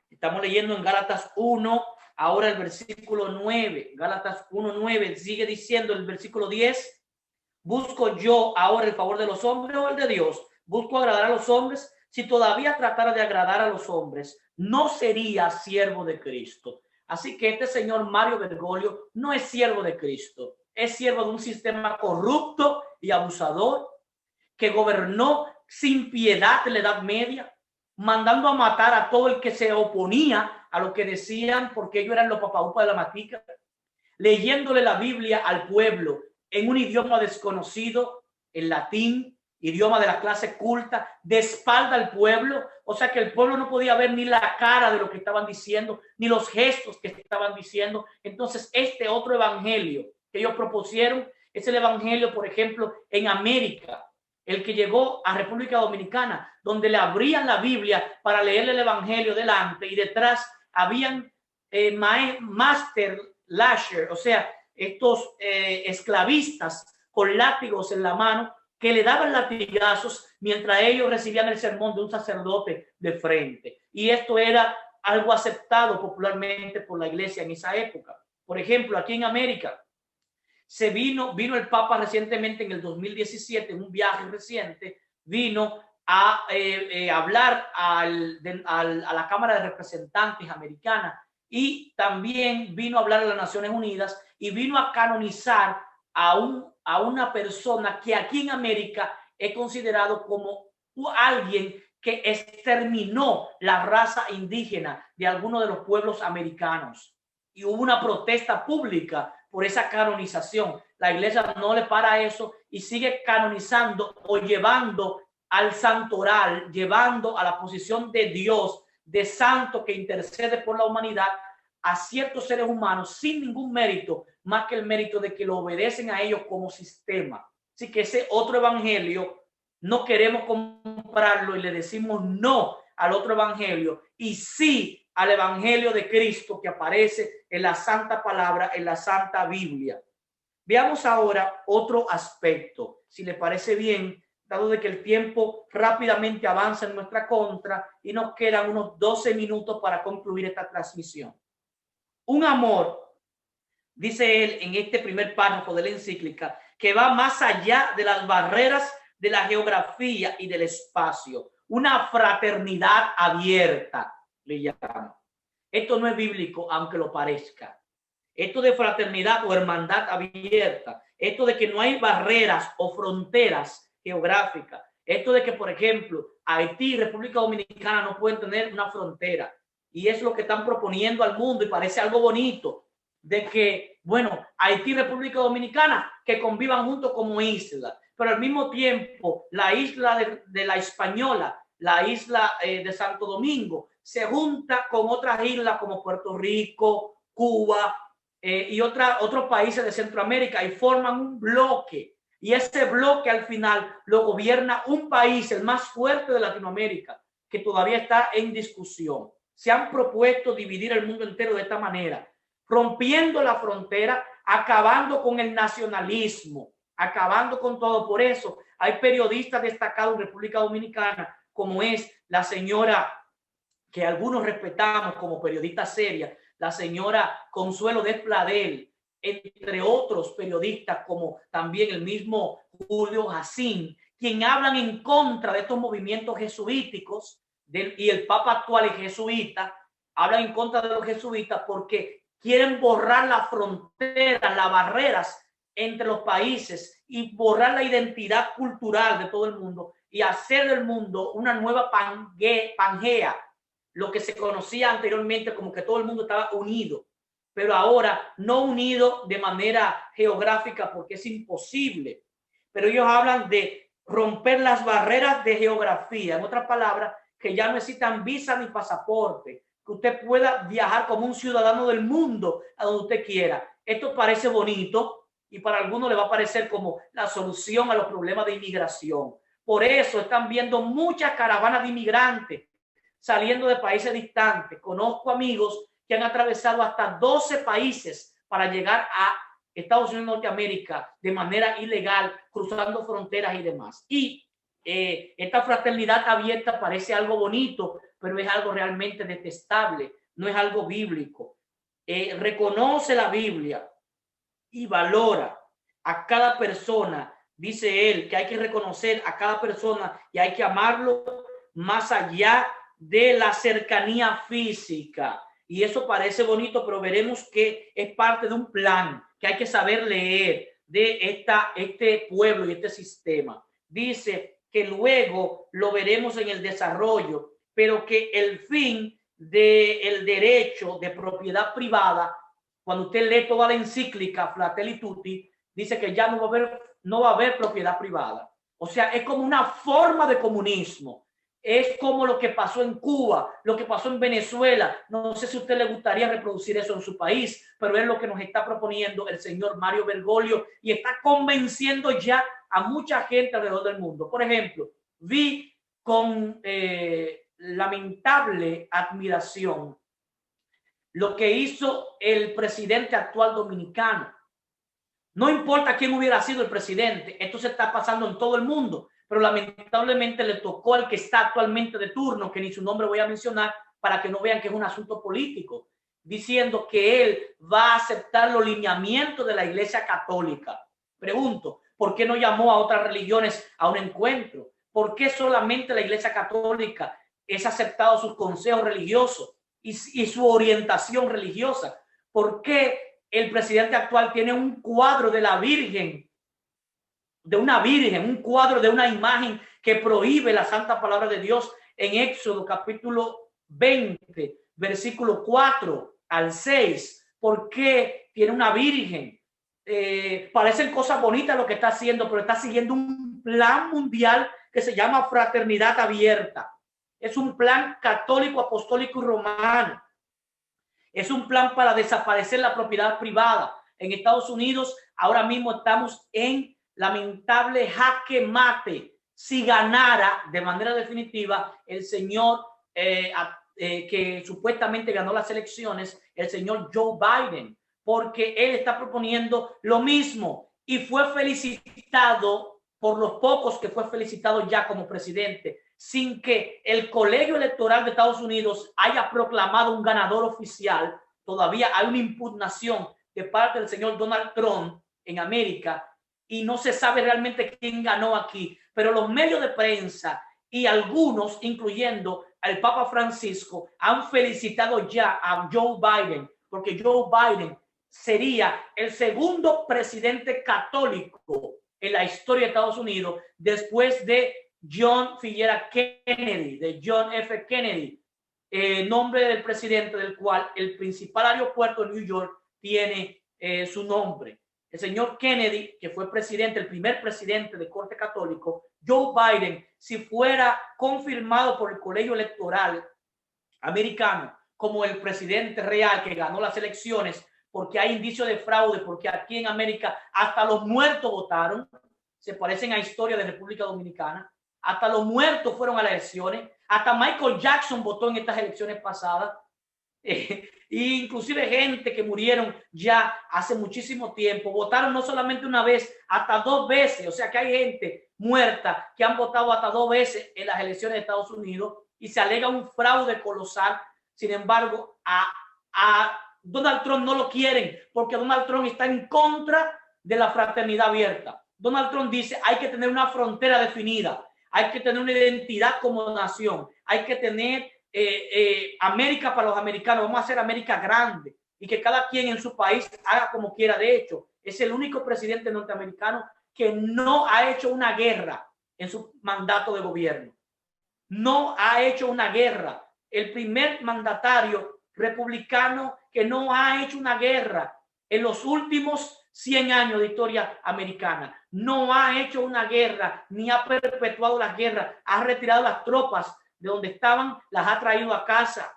Estamos leyendo en Gálatas 1, ahora el versículo 9. Gálatas 1:9 sigue diciendo el versículo 10. ¿Busco yo ahora el favor de los hombres o el de Dios? ¿Busco agradar a los hombres? Si todavía tratara de agradar a los hombres, no sería siervo de Cristo. Así que este señor Mario Bergoglio no es siervo de Cristo, es siervo de un sistema corrupto y abusador que gobernó sin piedad en la Edad Media, mandando a matar a todo el que se oponía a lo que decían, porque ellos eran los papaupas de la matica, leyéndole la Biblia al pueblo en un idioma desconocido, en latín, idioma de la clase culta, de espalda al pueblo, o sea que el pueblo no podía ver ni la cara de lo que estaban diciendo, ni los gestos que estaban diciendo. Entonces, este otro evangelio que ellos propusieron es el evangelio, por ejemplo, en América, el que llegó a República Dominicana, donde le abrían la Biblia para leerle el evangelio delante y detrás habían master lasher, o sea, estos esclavistas con látigos en la mano que le daban latigazos mientras ellos recibían el sermón de un sacerdote de frente. Y esto era algo aceptado popularmente por la iglesia en esa época. Por ejemplo, aquí en América, vino el Papa recientemente en el 2017, en un viaje reciente, vino a hablar a la Cámara de Representantes americana y también vino a hablar a las Naciones Unidas y vino a canonizar a una persona que aquí en América es considerado como alguien que exterminó la raza indígena de algunos de los pueblos americanos. Y hubo una protesta pública por esa canonización. La iglesia no le para eso y sigue canonizando o llevando al santoral, llevando a la posición de Dios, de santo que intercede por la humanidad, a ciertos seres humanos sin ningún mérito, más que el mérito de que lo obedecen a ellos como sistema. Así que ese otro evangelio no queremos comprarlo y le decimos no al otro evangelio y sí al evangelio de Cristo que aparece en la Santa Palabra, en la Santa Biblia. Veamos ahora otro aspecto, si le parece bien, dado de que el tiempo rápidamente avanza en nuestra contra y nos quedan unos 12 minutos para concluir esta transmisión. Un amor, dice él en este primer párrafo de la encíclica, que va más allá de las barreras de la geografía y del espacio. Una fraternidad abierta, le llama. Esto no es bíblico, aunque lo parezca. Esto de fraternidad o hermandad abierta, esto de que no hay barreras o fronteras geográficas, esto de que, por ejemplo, Haití y República Dominicana no pueden tener una frontera. Y es lo que están proponiendo al mundo y parece algo bonito, de que, bueno, Haití y República Dominicana que convivan juntos como isla, pero al mismo tiempo la isla de la Española, la isla de Santo Domingo, se junta con otras islas como Puerto Rico, Cuba y otros países de Centroamérica y forman un bloque. Y ese bloque al final lo gobierna un país, el más fuerte de Latinoamérica, que todavía está en discusión. Se han propuesto dividir el mundo entero de esta manera, rompiendo la frontera, acabando con el nacionalismo, acabando con todo. Por eso hay periodistas destacados en República Dominicana, como es la señora que algunos respetamos como periodista seria, la señora Consuelo Despladel, entre otros periodistas como también el mismo Julio Jacín, quien hablan en contra de estos movimientos jesuíticos y el Papa actual es jesuita, hablan en contra de los jesuitas porque quieren borrar las fronteras, las barreras entre los países y borrar la identidad cultural de todo el mundo y hacer del mundo una nueva Pangea, lo que se conocía anteriormente como que todo el mundo estaba unido, pero ahora no unido de manera geográfica porque es imposible. Pero ellos hablan de romper las barreras de geografía, en otras palabras, que ya no necesitan visa ni pasaporte, que usted pueda viajar como un ciudadano del mundo a donde usted quiera. Esto parece bonito y para algunos le va a parecer como la solución a los problemas de inmigración. Por eso están viendo muchas caravanas de inmigrantes saliendo de países distantes. Conozco amigos que han atravesado hasta 12 países para llegar a Estados Unidos de Norteamérica de manera ilegal, cruzando fronteras y demás. Y esta fraternidad abierta parece algo bonito, pero es algo realmente detestable, no es algo bíblico. Reconoce la Biblia y valora a cada persona. Dice él que hay que reconocer a cada persona y hay que amarlo más allá de la cercanía física. Y eso parece bonito, pero veremos que es parte de un plan que hay que saber leer de este pueblo y este sistema. Dice que luego lo veremos en el desarrollo, pero que el fin del derecho de propiedad privada, cuando usted lee toda la encíclica Fratelli Tutti, dice que ya no va a haber propiedad privada. O sea, es como una forma de comunismo. Es como lo que pasó en Cuba, lo que pasó en Venezuela. No sé si a usted le gustaría reproducir eso en su país, pero es lo que nos está proponiendo el señor Mario Bergoglio y está convenciendo ya a mucha gente alrededor del mundo. Por ejemplo, vi con lamentable admiración lo que hizo el presidente actual dominicano. No importa quién hubiera sido el presidente, esto se está pasando en todo el mundo, pero lamentablemente le tocó al que está actualmente de turno, que ni su nombre voy a mencionar, para que no vean que es un asunto político, diciendo que él va a aceptar los lineamientos de la Iglesia Católica. Pregunto, ¿por qué no llamó a otras religiones a un encuentro? ¿Por qué solamente la Iglesia Católica es aceptado sus consejos religiosos y su orientación religiosa? ¿Por qué el presidente actual tiene un cuadro de la Virgen, de una virgen, un cuadro de una imagen que prohíbe la santa palabra de Dios en Éxodo capítulo 20, versículo 4 al 6? ¿Por qué tiene una virgen? Parecen cosas bonitas lo que está haciendo, pero está siguiendo un plan mundial que se llama Fraternidad Abierta. Es un plan católico, apostólico y romano. Es un plan para desaparecer la propiedad privada. En Estados Unidos ahora mismo estamos en lamentable jaque mate. Si ganara de manera definitiva el señor que supuestamente ganó las elecciones, el señor Joe Biden, porque él está proponiendo lo mismo y fue felicitado por los pocos que fue felicitado ya como presidente, sin que el colegio electoral de Estados Unidos haya proclamado un ganador oficial. Todavía hay una impugnación de parte del señor Donald Trump en América y no se sabe realmente quién ganó aquí, pero los medios de prensa y algunos, incluyendo al Papa Francisco, han felicitado ya a Joe Biden, porque Joe Biden sería el segundo presidente católico en la historia de Estados Unidos después de John Figuera Kennedy, de John F. Kennedy, nombre del presidente del cual el principal aeropuerto de New York tiene su nombre. El señor Kennedy, que fue presidente, el primer presidente de corte católico. Joe Biden, si fuera confirmado por el colegio electoral americano como el presidente real que ganó las elecciones, porque hay indicios de fraude, porque aquí en América hasta los muertos votaron, se parecen a historia de República Dominicana, hasta los muertos fueron a las elecciones, hasta Michael Jackson votó en estas elecciones pasadas, inclusive gente que murieron ya hace muchísimo tiempo, votaron no solamente una vez, hasta 2 veces, o sea que hay gente muerta que han votado hasta 2 veces en las elecciones de Estados Unidos y se alega un fraude colosal. Sin embargo, a Donald Trump no lo quieren porque Donald Trump está en contra de la fraternidad abierta. Donald Trump dice hay que tener una frontera definida, hay que tener una identidad como nación, hay que tener América para los americanos, vamos a hacer América grande y que cada quien en su país haga como quiera. De hecho, es el único presidente norteamericano que no ha hecho una guerra en su mandato de gobierno. No ha hecho una guerra. El primer mandatario republicano que no ha hecho una guerra en los últimos 100 años de historia americana. No ha hecho una guerra, ni ha perpetuado las guerras. Ha retirado las tropas de donde estaban, las ha traído a casa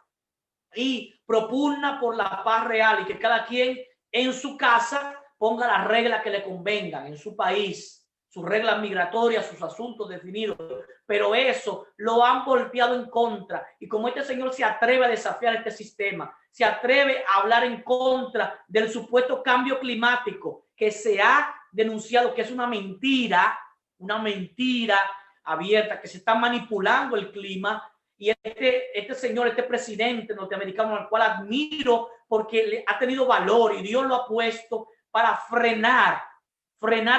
y propugna por la paz real y que cada quien en su casa ponga las reglas que le convengan en su país, sus reglas migratorias, sus asuntos definidos. Pero eso lo han golpeado en contra. Y como este señor se atreve a desafiar este sistema, se atreve a hablar en contra del supuesto cambio climático que se ha denunciado que es una mentira abierta, que se está manipulando el clima. Y este señor, este presidente norteamericano, al cual admiro porque ha tenido valor y Dios lo ha puesto para frenar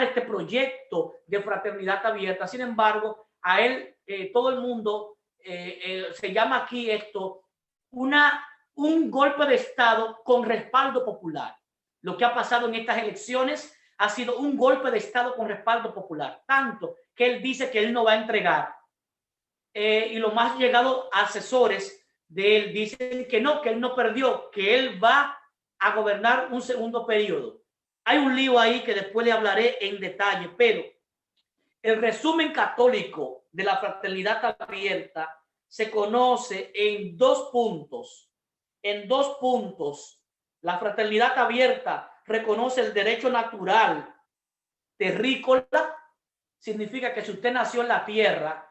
este proyecto de fraternidad abierta. Sin embargo, a él todo el mundo se llama aquí esto una un golpe de Estado con respaldo popular. Lo que ha pasado en estas elecciones ha sido un golpe de Estado con respaldo popular, tanto que él dice que él no va a entregar. Y los más llegados asesores de él dicen que él no perdió, que él va a gobernar un segundo periodo. Hay un lío ahí que después le hablaré en detalle, pero el resumen católico de la fraternidad abierta se conoce en 2 puntos. En 2 puntos, la fraternidad abierta reconoce el derecho natural terrícola. Significa que si usted nació en la tierra,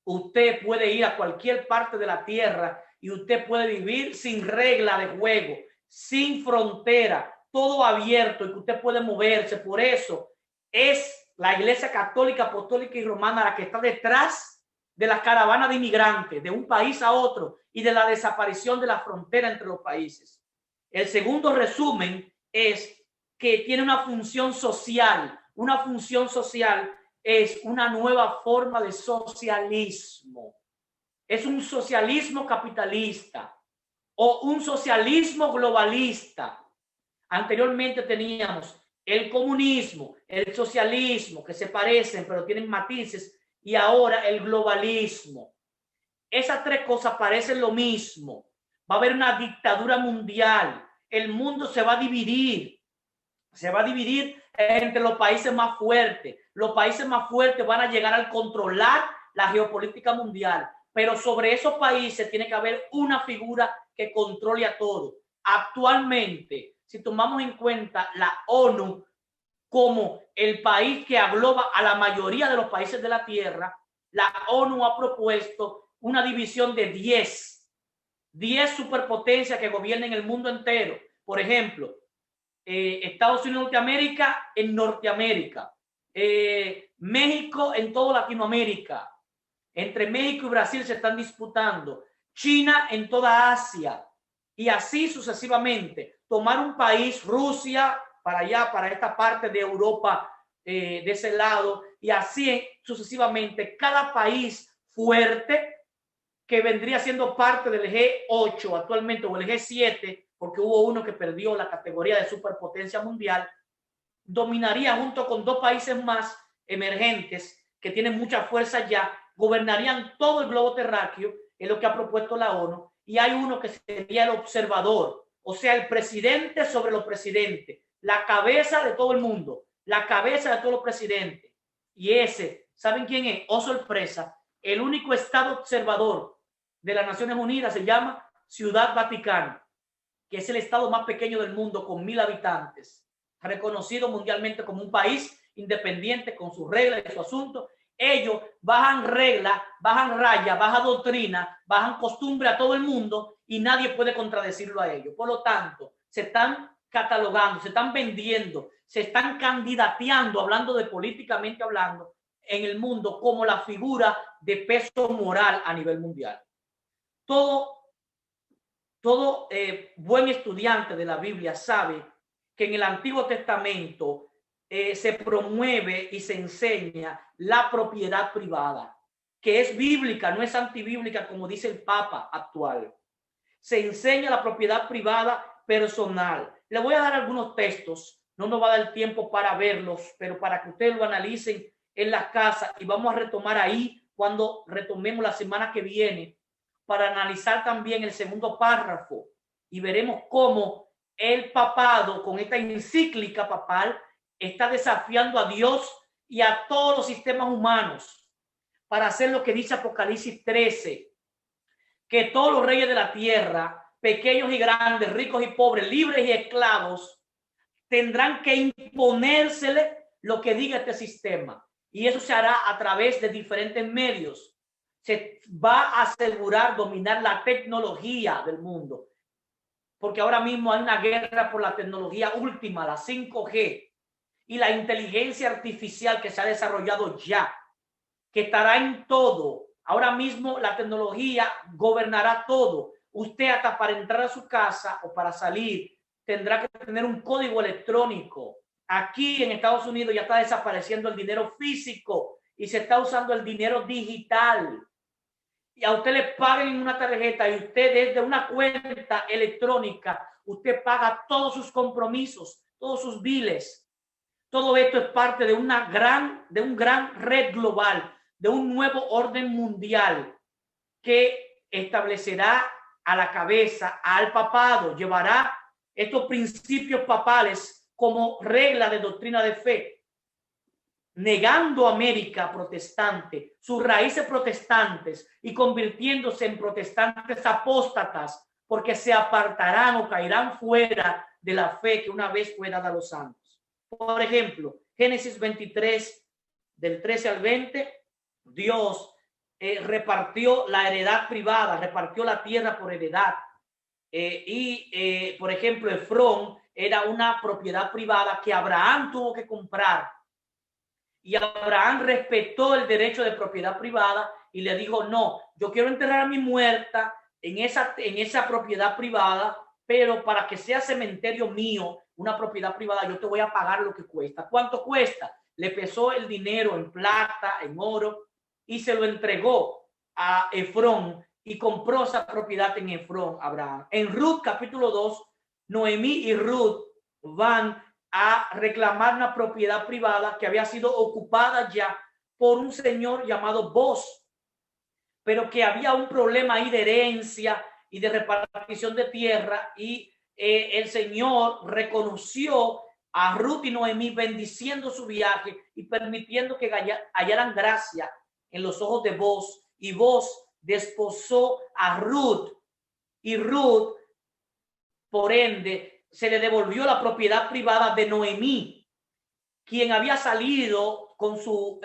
usted puede ir a cualquier parte de la tierra y usted puede vivir sin regla de juego, sin frontera, todo abierto y que usted puede moverse. Por eso es la Iglesia Católica, Apostólica y Romana la que está detrás de la caravana de inmigrantes de un país a otro y de la desaparición de la frontera entre los países. El segundo resumen es que tiene una función social. Una función social es una nueva forma de socialismo. Es un socialismo capitalista o un socialismo globalista. Anteriormente teníamos el comunismo, el socialismo, que se parecen pero tienen matices, y ahora el globalismo. Esas 3 cosas parecen lo mismo. Va a haber una dictadura mundial. El mundo se va a dividir. Se va a dividir entre los países más fuertes. Los países más fuertes van a llegar a controlar la geopolítica mundial, pero sobre esos países tiene que haber una figura que controle a todo. Actualmente, si tomamos en cuenta la ONU como el país que agloba a la mayoría de los países de la Tierra, la ONU ha propuesto una división de 10 superpotencias que gobiernen el mundo entero. Por ejemplo, Estados Unidos de Norteamérica en Norteamérica, México en toda Latinoamérica, entre México y Brasil se están disputando, China en toda Asia, y así sucesivamente. Tomar un país, Rusia, para allá, para esta parte de Europa, de ese lado, y así sucesivamente, cada país fuerte que vendría siendo parte del G8 actualmente, o el G7, porque hubo uno que perdió la categoría de superpotencia mundial, dominaría junto con 2 países más emergentes que tienen mucha fuerza ya, gobernarían todo el globo terráqueo, es lo que ha propuesto la ONU, y hay uno que sería el observador, o sea, el presidente sobre los presidentes, la cabeza de todo el mundo, la cabeza de todos los presidentes. Y ese, ¿saben quién es? Oh, sorpresa, el único estado observador de las Naciones Unidas se llama Ciudad Vaticano, que es el estado más pequeño del mundo con 1000 habitantes, reconocido mundialmente como un país independiente con sus reglas y su asunto. Ellos bajan reglas, bajan raya, bajan doctrina, bajan costumbre a todo el mundo y nadie puede contradecirlo a ellos. Por lo tanto, se están catalogando, se están vendiendo, se están candidateando, hablando de políticamente hablando, en el mundo como la figura de peso moral a nivel mundial. Todo buen estudiante de la Biblia sabe que en el Antiguo Testamento se promueve y se enseña la propiedad privada, que es bíblica, no es antibíblica como dice el Papa actual. Se enseña la propiedad privada personal. Le voy a dar algunos textos, no nos va a dar tiempo para verlos, pero para que ustedes lo analicen en la casa, y vamos a retomar ahí cuando retomemos la semana que viene, para analizar también el segundo párrafo, y veremos cómo el papado, con esta encíclica papal, está desafiando a Dios y a todos los sistemas humanos para hacer lo que dice Apocalipsis 13, que todos los reyes de la tierra, pequeños y grandes, ricos y pobres, libres y esclavos, tendrán que imponérsele lo que diga este sistema, y eso se hará a través de diferentes medios. Se va a asegurar dominar la tecnología del mundo, porque ahora mismo hay una guerra por la tecnología última, la 5G, y la inteligencia artificial que se ha desarrollado ya, que estará en todo. Ahora mismo la tecnología gobernará todo. Usted hasta para entrar a su casa o para salir tendrá que tener un código electrónico. Aquí en Estados Unidos ya está desapareciendo el dinero físico y se está usando el dinero digital. y a usted le paguen en una tarjeta y usted desde una cuenta electrónica, usted paga todos sus compromisos, todos sus biles. Todo esto es parte de un gran red global, de un nuevo orden mundial que establecerá a la cabeza, al papado, llevará estos principios papales como regla de doctrina de fe, negando América protestante, sus raíces protestantes y convirtiéndose en protestantes apóstatas, porque se apartarán o caerán fuera de la fe que una vez fue dada a los santos. Por ejemplo, Génesis 23, del 13 al 20, Dios repartió la heredad privada, repartió la tierra por heredad. Por ejemplo, Efrón era una propiedad privada que Abraham tuvo que comprar. Y Abraham respetó el derecho de propiedad privada y le dijo, no, yo quiero enterrar a mi muerta en esa propiedad privada, pero para que sea cementerio mío, una propiedad privada, yo te voy a pagar lo que cuesta. ¿Cuánto cuesta? Le pesó el dinero en plata, en oro, y se lo entregó a Efrón y compró esa propiedad en Efrón, Abraham. En Ruth capítulo 2, Noemí y Ruth van a reclamar una propiedad privada que había sido ocupada ya por un señor llamado Boz, pero que había un problema ahí de herencia y de repartición de tierra, y el Señor reconoció a Ruth y Noemí, bendiciendo su viaje y permitiendo que hallaran gracia en los ojos de Boz, y Boz desposó a Ruth, y Ruth, por ende, se le devolvió la propiedad privada de Noemí, quien había salido con sus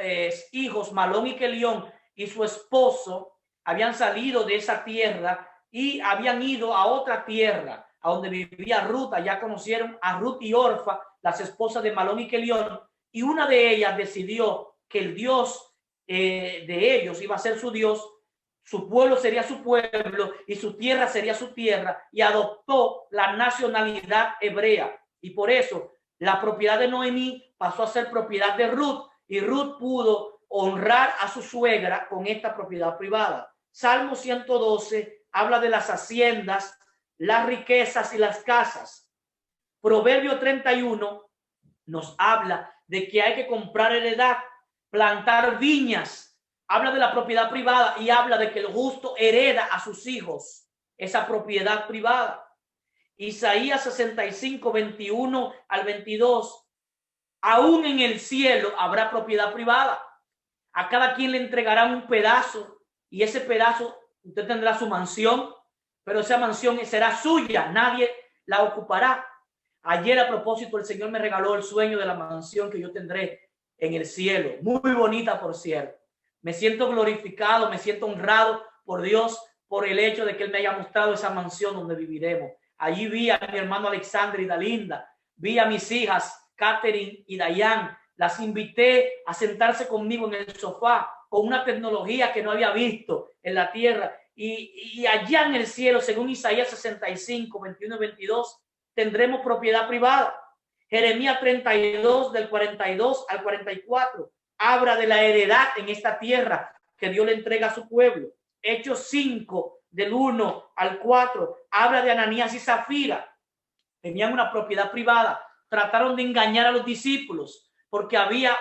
hijos Malón y Kelión y su esposo, habían salido de esa tierra y habían ido a otra tierra, a donde vivía Ruth. Allá conocieron a Ruth y Orfa, las esposas de Malón y Kelión, y una de ellas decidió que el Dios de ellos iba a ser su Dios, su pueblo sería su pueblo y su tierra sería su tierra, y adoptó la nacionalidad hebrea. Y por eso la propiedad de Noemí pasó a ser propiedad de Ruth, y Ruth pudo honrar a su suegra con esta propiedad privada. Salmo 112 habla de las haciendas, las riquezas y las casas. Proverbio 31 nos habla de que hay que comprar heredad, plantar viñas. Habla de la propiedad privada y habla de que el justo hereda a sus hijos esa propiedad privada. Isaías 65, 21 al 22. Aún en el cielo habrá propiedad privada. A cada quien le entregarán un pedazo, y ese pedazo usted tendrá su mansión, pero esa mansión será suya, nadie la ocupará. Ayer, a propósito, el Señor me regaló el sueño de la mansión que yo tendré en el cielo. Muy bonita, por cierto. Me siento glorificado, me siento honrado por Dios por el hecho de que Él me haya mostrado esa mansión donde viviremos. Allí vi a mi hermano Alexander y Dalinda, vi a mis hijas Catherine y Dayan. Las invité a sentarse conmigo en el sofá con una tecnología que no había visto en la tierra. Y allá en el cielo, según Isaías 65, 21 y 22, tendremos propiedad privada. Jeremías 32, del 42 al 44. Habla de la heredad en esta tierra que Dios le entrega a su pueblo. Hechos 5, del 1 al 4, habla de Ananías y Zafira. Tenían una propiedad privada. Trataron de engañar a los discípulos porque había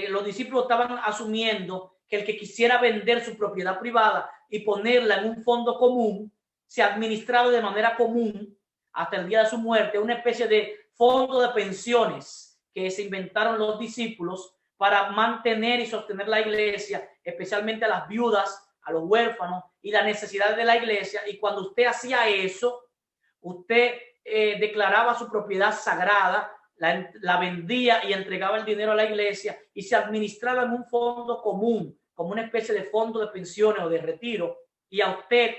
los discípulos estaban asumiendo que el que quisiera vender su propiedad privada y ponerla en un fondo común, se administraba de manera común hasta el día de su muerte, una especie de fondo de pensiones que se inventaron los discípulos para mantener y sostener la iglesia, especialmente a las viudas, a los huérfanos y las necesidades de la iglesia. Y cuando usted hacía eso, usted declaraba su propiedad sagrada, la vendía y entregaba el dinero a la iglesia, y se administraba en un fondo común, como una especie de fondo de pensiones o de retiro. Y a usted,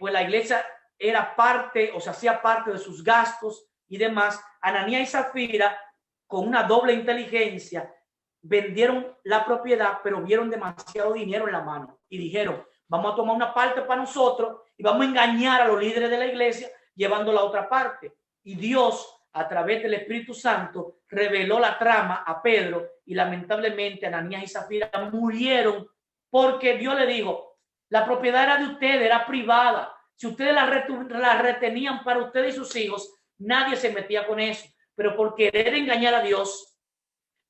pues la iglesia era parte, o se hacía parte de sus gastos y demás. Ananías y Zafira, con una doble inteligencia, vendieron la propiedad, pero vieron demasiado dinero en la mano y dijeron, vamos a tomar una parte para nosotros y vamos a engañar a los líderes de la iglesia llevando la otra parte. Y Dios, a través del Espíritu Santo, reveló la trama a Pedro, y lamentablemente Ananías y Zafira murieron porque Dios le dijo, La propiedad era de ustedes, era privada. Si ustedes la retenían para ustedes y sus hijos, nadie se metía con eso. Pero por querer engañar a Dios,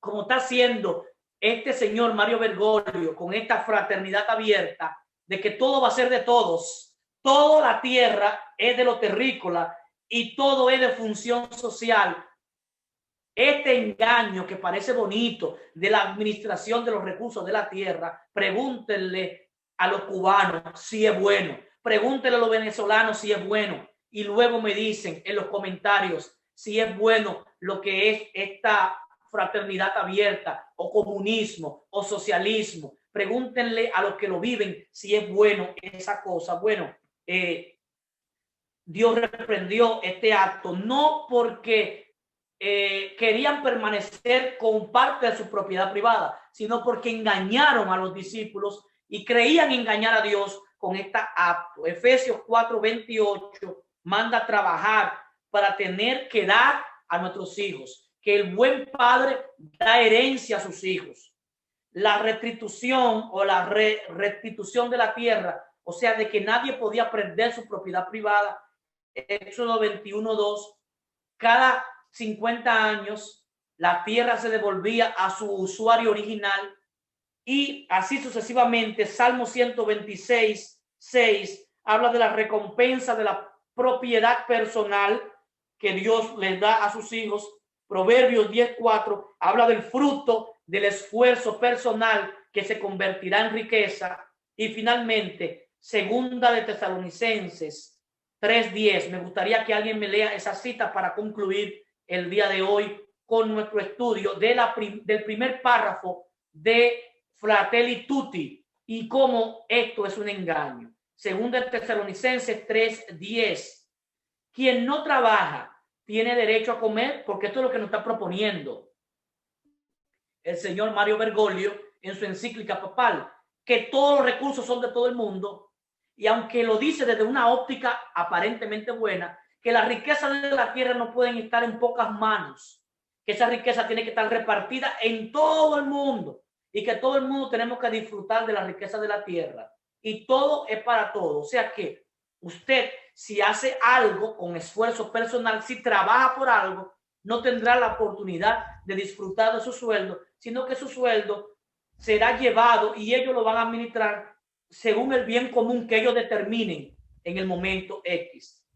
como está haciendo este señor Mario Bergoglio con esta fraternidad abierta, de que todo va a ser de todos, toda la tierra es de los terrícolas y todo es de función social. Este engaño que parece bonito de la administración de los recursos de la tierra, pregúntenle a los cubanos si es bueno, pregúntenle a los venezolanos si es bueno, y luego me dicen en los comentarios si es bueno lo que es esta fraternidad abierta, o comunismo, o socialismo. Pregúntenle a los que lo viven si es bueno esa cosa. Bueno, Dios reprendió este acto, no porque querían permanecer con parte de su propiedad privada, sino porque engañaron a los discípulos y creían engañar a Dios con este acto. Efesios 4:28 manda trabajar para tener que dar a nuestros hijos, que el buen padre da herencia a sus hijos. La restitución o la restitución de la tierra, o sea, de que nadie podía perder su propiedad privada. Éxodo 21:2, cada 50 años la tierra se devolvía a su usuario original, y así sucesivamente. Salmo 126:6 habla de la recompensa de la propiedad personal que Dios les da a sus hijos. Proverbios 10:4 habla del fruto del esfuerzo personal que se convertirá en riqueza. Y finalmente, segunda de Tesalonicenses 3:10. Me gustaría que alguien me lea esa cita para concluir el día de hoy con nuestro estudio del primer párrafo de Fratelli Tutti y cómo esto es un engaño. Segunda de Tesalonicenses 3:10. Quien no trabaja tiene derecho a comer, porque esto es lo que nos está proponiendo el señor Mario Bergoglio en su encíclica papal, que todos los recursos son de todo el mundo, y aunque lo dice desde una óptica aparentemente buena, que las riquezas de la tierra no pueden estar en pocas manos, que esa riqueza tiene que estar repartida en todo el mundo, y que todo el mundo tenemos que disfrutar de la riqueza de la tierra, y todo es para todo. O sea que usted, si hace algo con esfuerzo personal, si trabaja por algo, no tendrá la oportunidad de disfrutar de su sueldo, sino que su sueldo será llevado y ellos lo van a administrar según el bien común que ellos determinen en el momento X.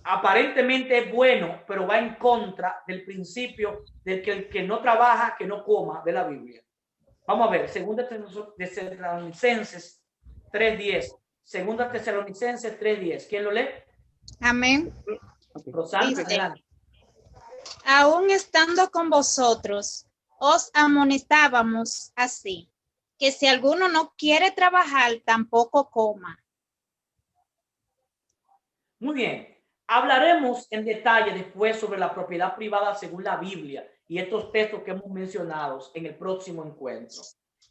Aparentemente es bueno, pero va en contra del principio de que el que no trabaja, que no coma, de la Biblia. Vamos a ver, segunda Tesalonicenses 3:10. Segunda Tesalonicenses 3:10. ¿Quién lo lee? Amén. Rosario, aún estando con vosotros, os amonestábamos así, que si alguno no quiere trabajar, tampoco coma. Muy bien. Hablaremos en detalle después sobre la propiedad privada según la Biblia y estos textos que hemos mencionado en el próximo encuentro.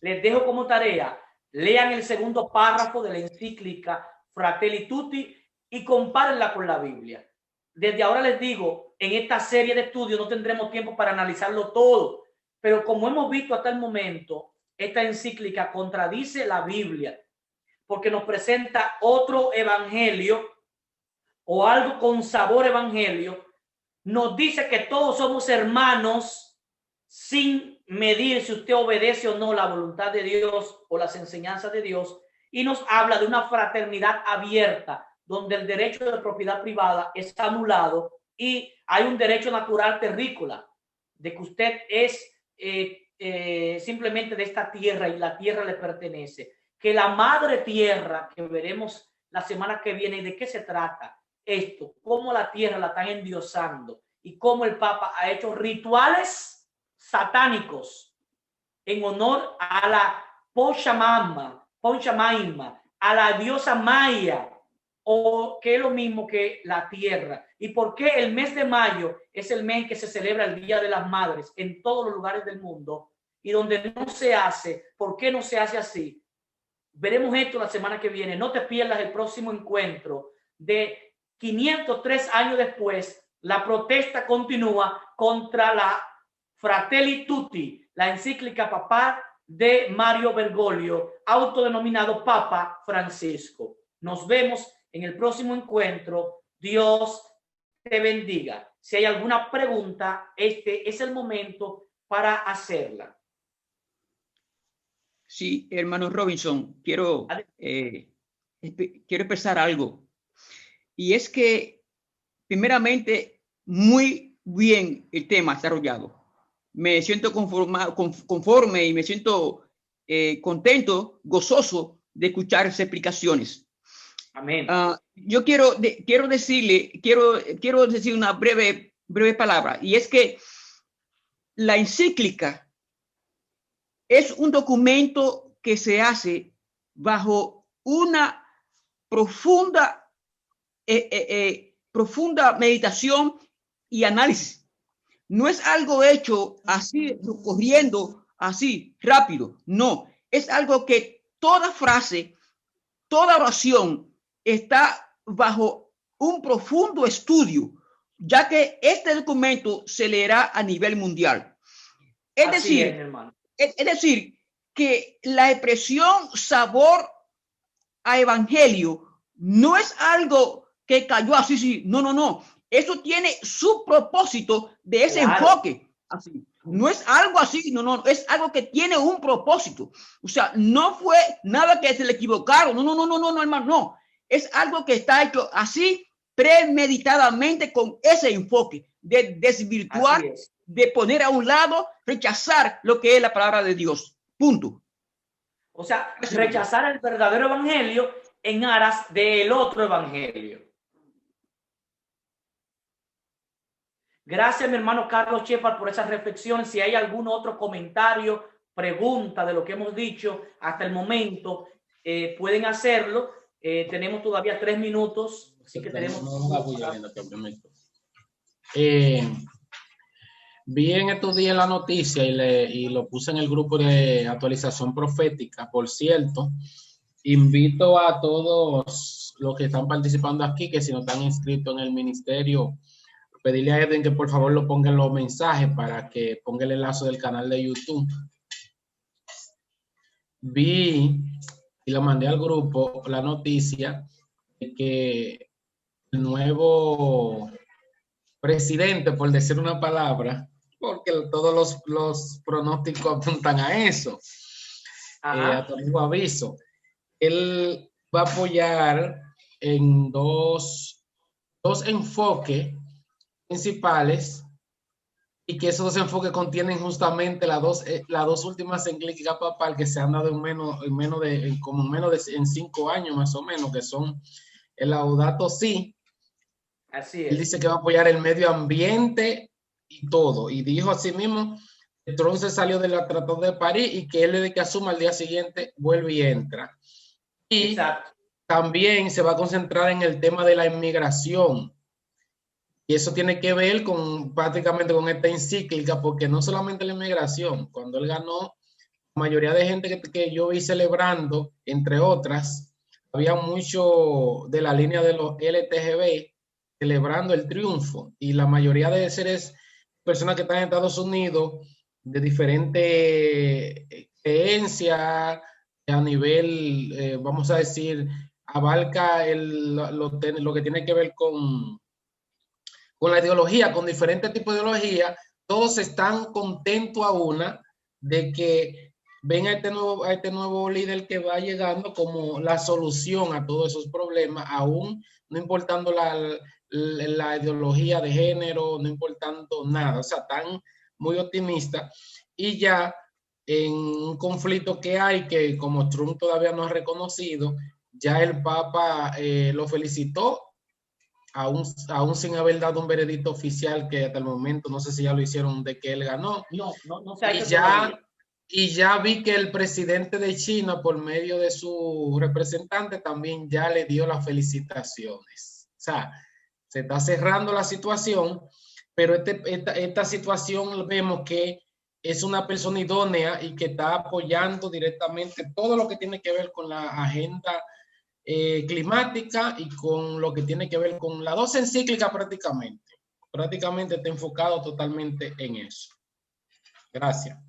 Les dejo como tarea, lean el segundo párrafo de la encíclica Fratelli Tutti y compárenla con la Biblia. Desde ahora les digo, en esta serie de estudios no tendremos tiempo para analizarlo todo, pero como hemos visto hasta el momento, esta encíclica contradice la Biblia porque nos presenta otro evangelio o algo con sabor evangelio. Nos dice que todos somos hermanos sin medir si usted obedece o no la voluntad de Dios o las enseñanzas de Dios, y nos habla de una fraternidad abierta donde el derecho de propiedad privada está anulado y hay un derecho natural terrícola de que usted es simplemente de esta tierra y la tierra le pertenece, que la madre tierra, que veremos la semana que viene de qué se trata esto, cómo la tierra la están endiosando y cómo el Papa ha hecho rituales satánicos en honor a la Pachamama, a la diosa maya, o que es lo mismo que la tierra. ¿Y por qué el mes de mayo es el mes en que se celebra el Día de las Madres en todos los lugares del mundo? Y donde no se hace, ¿por qué no se hace así? Veremos esto la semana que viene. No te pierdas el próximo encuentro. De 503 años después, la protesta continúa contra la Fratelli Tutti, la encíclica papal de Mario Bergoglio, autodenominado Papa Francisco. Nos vemos en el próximo encuentro. Dios te bendiga. Si hay alguna pregunta, este es el momento para hacerla. Sí, hermano Robinson, quiero expresar algo. Y es que, primeramente, muy bien el tema desarrollado. Me siento conforme y me siento contento, gozoso de escuchar esas explicaciones. Amén. Yo quiero decir una breve palabra, y es que la encíclica es un documento que se hace bajo una profunda meditación y análisis. No es algo hecho así, corriendo así, rápido. No, es algo que toda frase, toda oración está bajo un profundo estudio, ya que este documento se leerá a nivel mundial. Es decir, que la expresión sabor a evangelio no es algo que cayó así, sí, no. Eso tiene su propósito de ese enfoque. Así. No es algo así, no, es algo que tiene un propósito. O sea, no fue nada que se le equivocaron, no, hermano, no. Es algo que está hecho así, premeditadamente, con ese enfoque de desvirtuar, de poner a un lado, rechazar lo que es la palabra de Dios. Punto. O sea, rechazar el verdadero evangelio en aras del otro evangelio. Gracias, mi hermano Carlos Shepard, por esas reflexiones. Si hay algún otro comentario, pregunta de lo que hemos dicho hasta el momento, pueden hacerlo. Tenemos todavía 3 minutos, así que tenemos... Vi en estos días la noticia y lo puse en el grupo de actualización profética. Por cierto, invito a todos los que están participando aquí, que si no están inscritos en el ministerio, pedirle a Edwin que por favor lo ponga en los mensajes para que ponga el enlace del canal de YouTube. Vi y lo mandé al grupo la noticia de que el nuevo presidente, por decir una palabra, porque todos los pronósticos apuntan a eso, a tu mismo aviso, él va a apoyar en dos enfoques principales, y que esos 2 enfoques contienen justamente las dos últimas encíclicas papal que se han dado en 5 años más o menos, que son el Laudato Si. Así es. Él dice que va a apoyar el medio ambiente y todo, y dijo así mismo que Trump se salió del Tratado de París y que él, desde que asuma, al día siguiente vuelve y entra. Y también se va a concentrar en el tema de la inmigración. Y eso tiene que ver prácticamente con esta encíclica, porque no solamente la inmigración. Cuando él ganó, la mayoría de gente que yo vi celebrando, entre otras, había mucho de la línea de los LTGB celebrando el triunfo. Y la mayoría de seres, personas que están en Estados Unidos, de diferentes creencias, a nivel, vamos a decir, abarca lo que tiene que ver con la ideología, con diferentes tipos de ideología. Todos están contentos a una de que ven a este nuevo líder que va llegando como la solución a todos esos problemas, aún no importando la ideología de género, no importando nada. O sea, están muy optimistas. Y ya en un conflicto que hay, que como Trump todavía no ha reconocido, ya el Papa lo felicitó, aún sin haber dado un veredicto oficial, que hasta el momento no sé si ya lo hicieron, de que él ganó. No se ha hecho todavía. Y ya vi que el presidente de China, por medio de su representante, también ya le dio las felicitaciones. O sea, se está cerrando la situación, pero esta situación vemos que es una persona idónea y que está apoyando directamente todo lo que tiene que ver con la agenda climática y con lo que tiene que ver con las 2 encíclicas prácticamente está enfocado totalmente en eso. Gracias.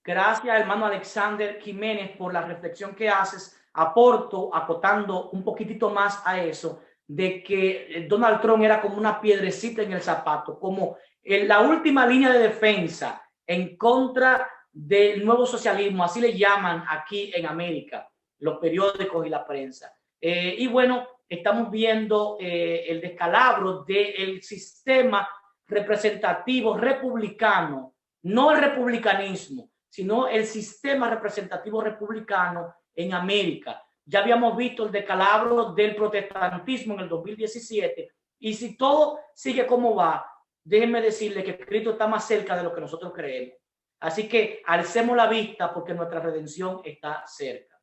Gracias, hermano Alexander Jiménez, por la reflexión que haces. Aporto, acotando un poquitito más a eso, de que Donald Trump era como una piedrecita en el zapato, como la última línea de defensa en contra del nuevo socialismo, así le llaman aquí en América, los periódicos y la prensa. Y bueno, estamos viendo el descalabro del sistema representativo republicano, no el republicanismo, sino el sistema representativo republicano en América. Ya habíamos visto el descalabro del protestantismo en el 2017, y si todo sigue como va, déjenme decirle que Cristo está más cerca de lo que nosotros creemos. Así que alcemos la vista porque nuestra redención está cerca.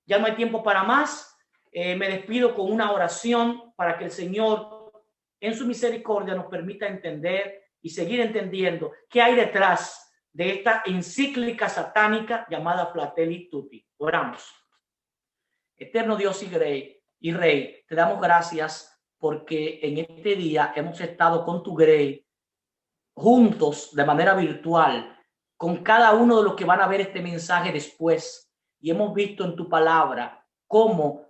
Ya no hay tiempo para más. Me despido con una oración para que el Señor en su misericordia nos permita entender y seguir entendiendo qué hay detrás de esta encíclica satánica llamada Fratelli Tutti. Oramos. Eterno Dios y Rey, te damos gracias porque en este día hemos estado con tu Grey juntos de manera virtual con cada uno de los que van a ver este mensaje después, y hemos visto en tu palabra cómo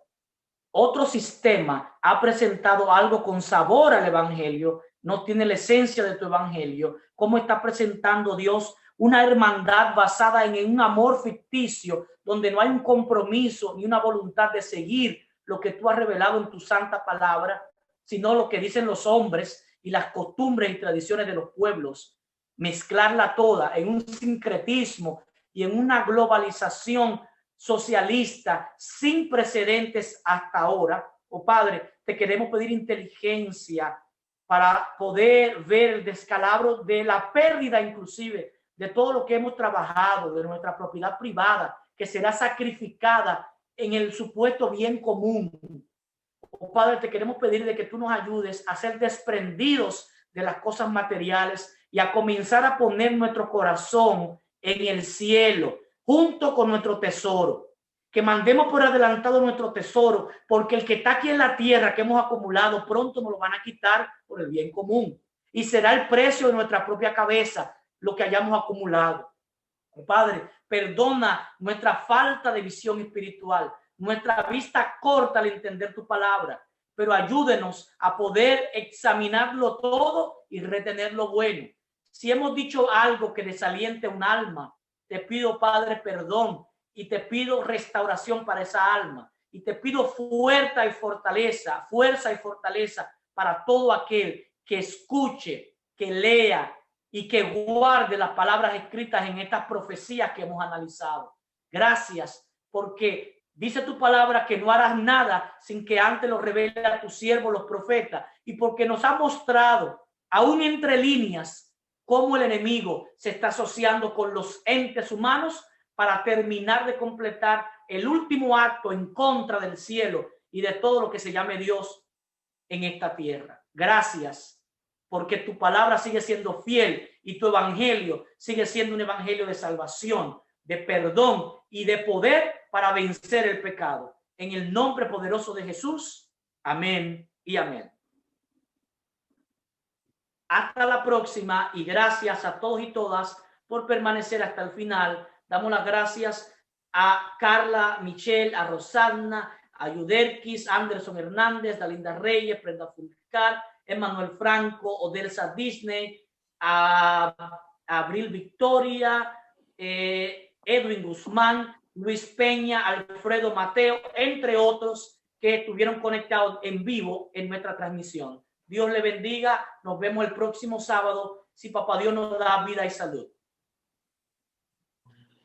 otro sistema ha presentado algo con sabor al evangelio, no tiene la esencia de tu evangelio, cómo está presentando Dios una hermandad basada en un amor ficticio, donde no hay un compromiso ni una voluntad de seguir lo que tú has revelado en tu santa palabra, sino lo que dicen los hombres y las costumbres y tradiciones de los pueblos, mezclarla toda en un sincretismo y en una globalización socialista sin precedentes hasta ahora. Oh Padre, te queremos pedir inteligencia para poder ver el descalabro de la pérdida inclusive de todo lo que hemos trabajado, de nuestra propiedad privada, que será sacrificada en el supuesto bien común. Oh Padre, te queremos pedir de que tú nos ayudes a ser desprendidos de las cosas materiales y a comenzar a poner nuestro corazón en el cielo, junto con nuestro tesoro, que mandemos por adelantado nuestro tesoro, porque el que está aquí en la tierra que hemos acumulado pronto nos lo van a quitar por el bien común, y será el precio de nuestra propia cabeza lo que hayamos acumulado. Padre, perdona nuestra falta de visión espiritual, nuestra vista corta al entender tu palabra, pero ayúdenos a poder examinarlo todo y retener lo bueno. Si hemos dicho algo que desaliente un alma, te pido, Padre, perdón, y te pido restauración para esa alma, y te pido fuerza y fortaleza para todo aquel que escuche, que lea y que guarde las palabras escritas en estas profecías que hemos analizado. Gracias, porque dice tu palabra que no harás nada sin que antes lo revele a tus siervos los profetas, y porque nos ha mostrado, aún entre líneas, cómo el enemigo se está asociando con los entes humanos para terminar de completar el último acto en contra del cielo y de todo lo que se llame Dios en esta tierra. Gracias, porque tu palabra sigue siendo fiel y tu evangelio sigue siendo un evangelio de salvación, de perdón y de poder para vencer el pecado. En el nombre poderoso de Jesús. Amén y amén. Hasta la próxima, y gracias a todos y todas por permanecer hasta el final. Damos las gracias a Carla, Michelle, a Rosanna, a Yuderquis, Anderson Hernández, Dalinda Reyes, Brenda Fulcar, Emmanuel Franco, Odelsa Disney, a Abril Victoria, Edwin Guzmán, Luis Peña, Alfredo Mateo, entre otros que estuvieron conectados en vivo en nuestra transmisión. Dios le bendiga. Nos vemos el próximo sábado, si Papá Dios nos da vida y salud.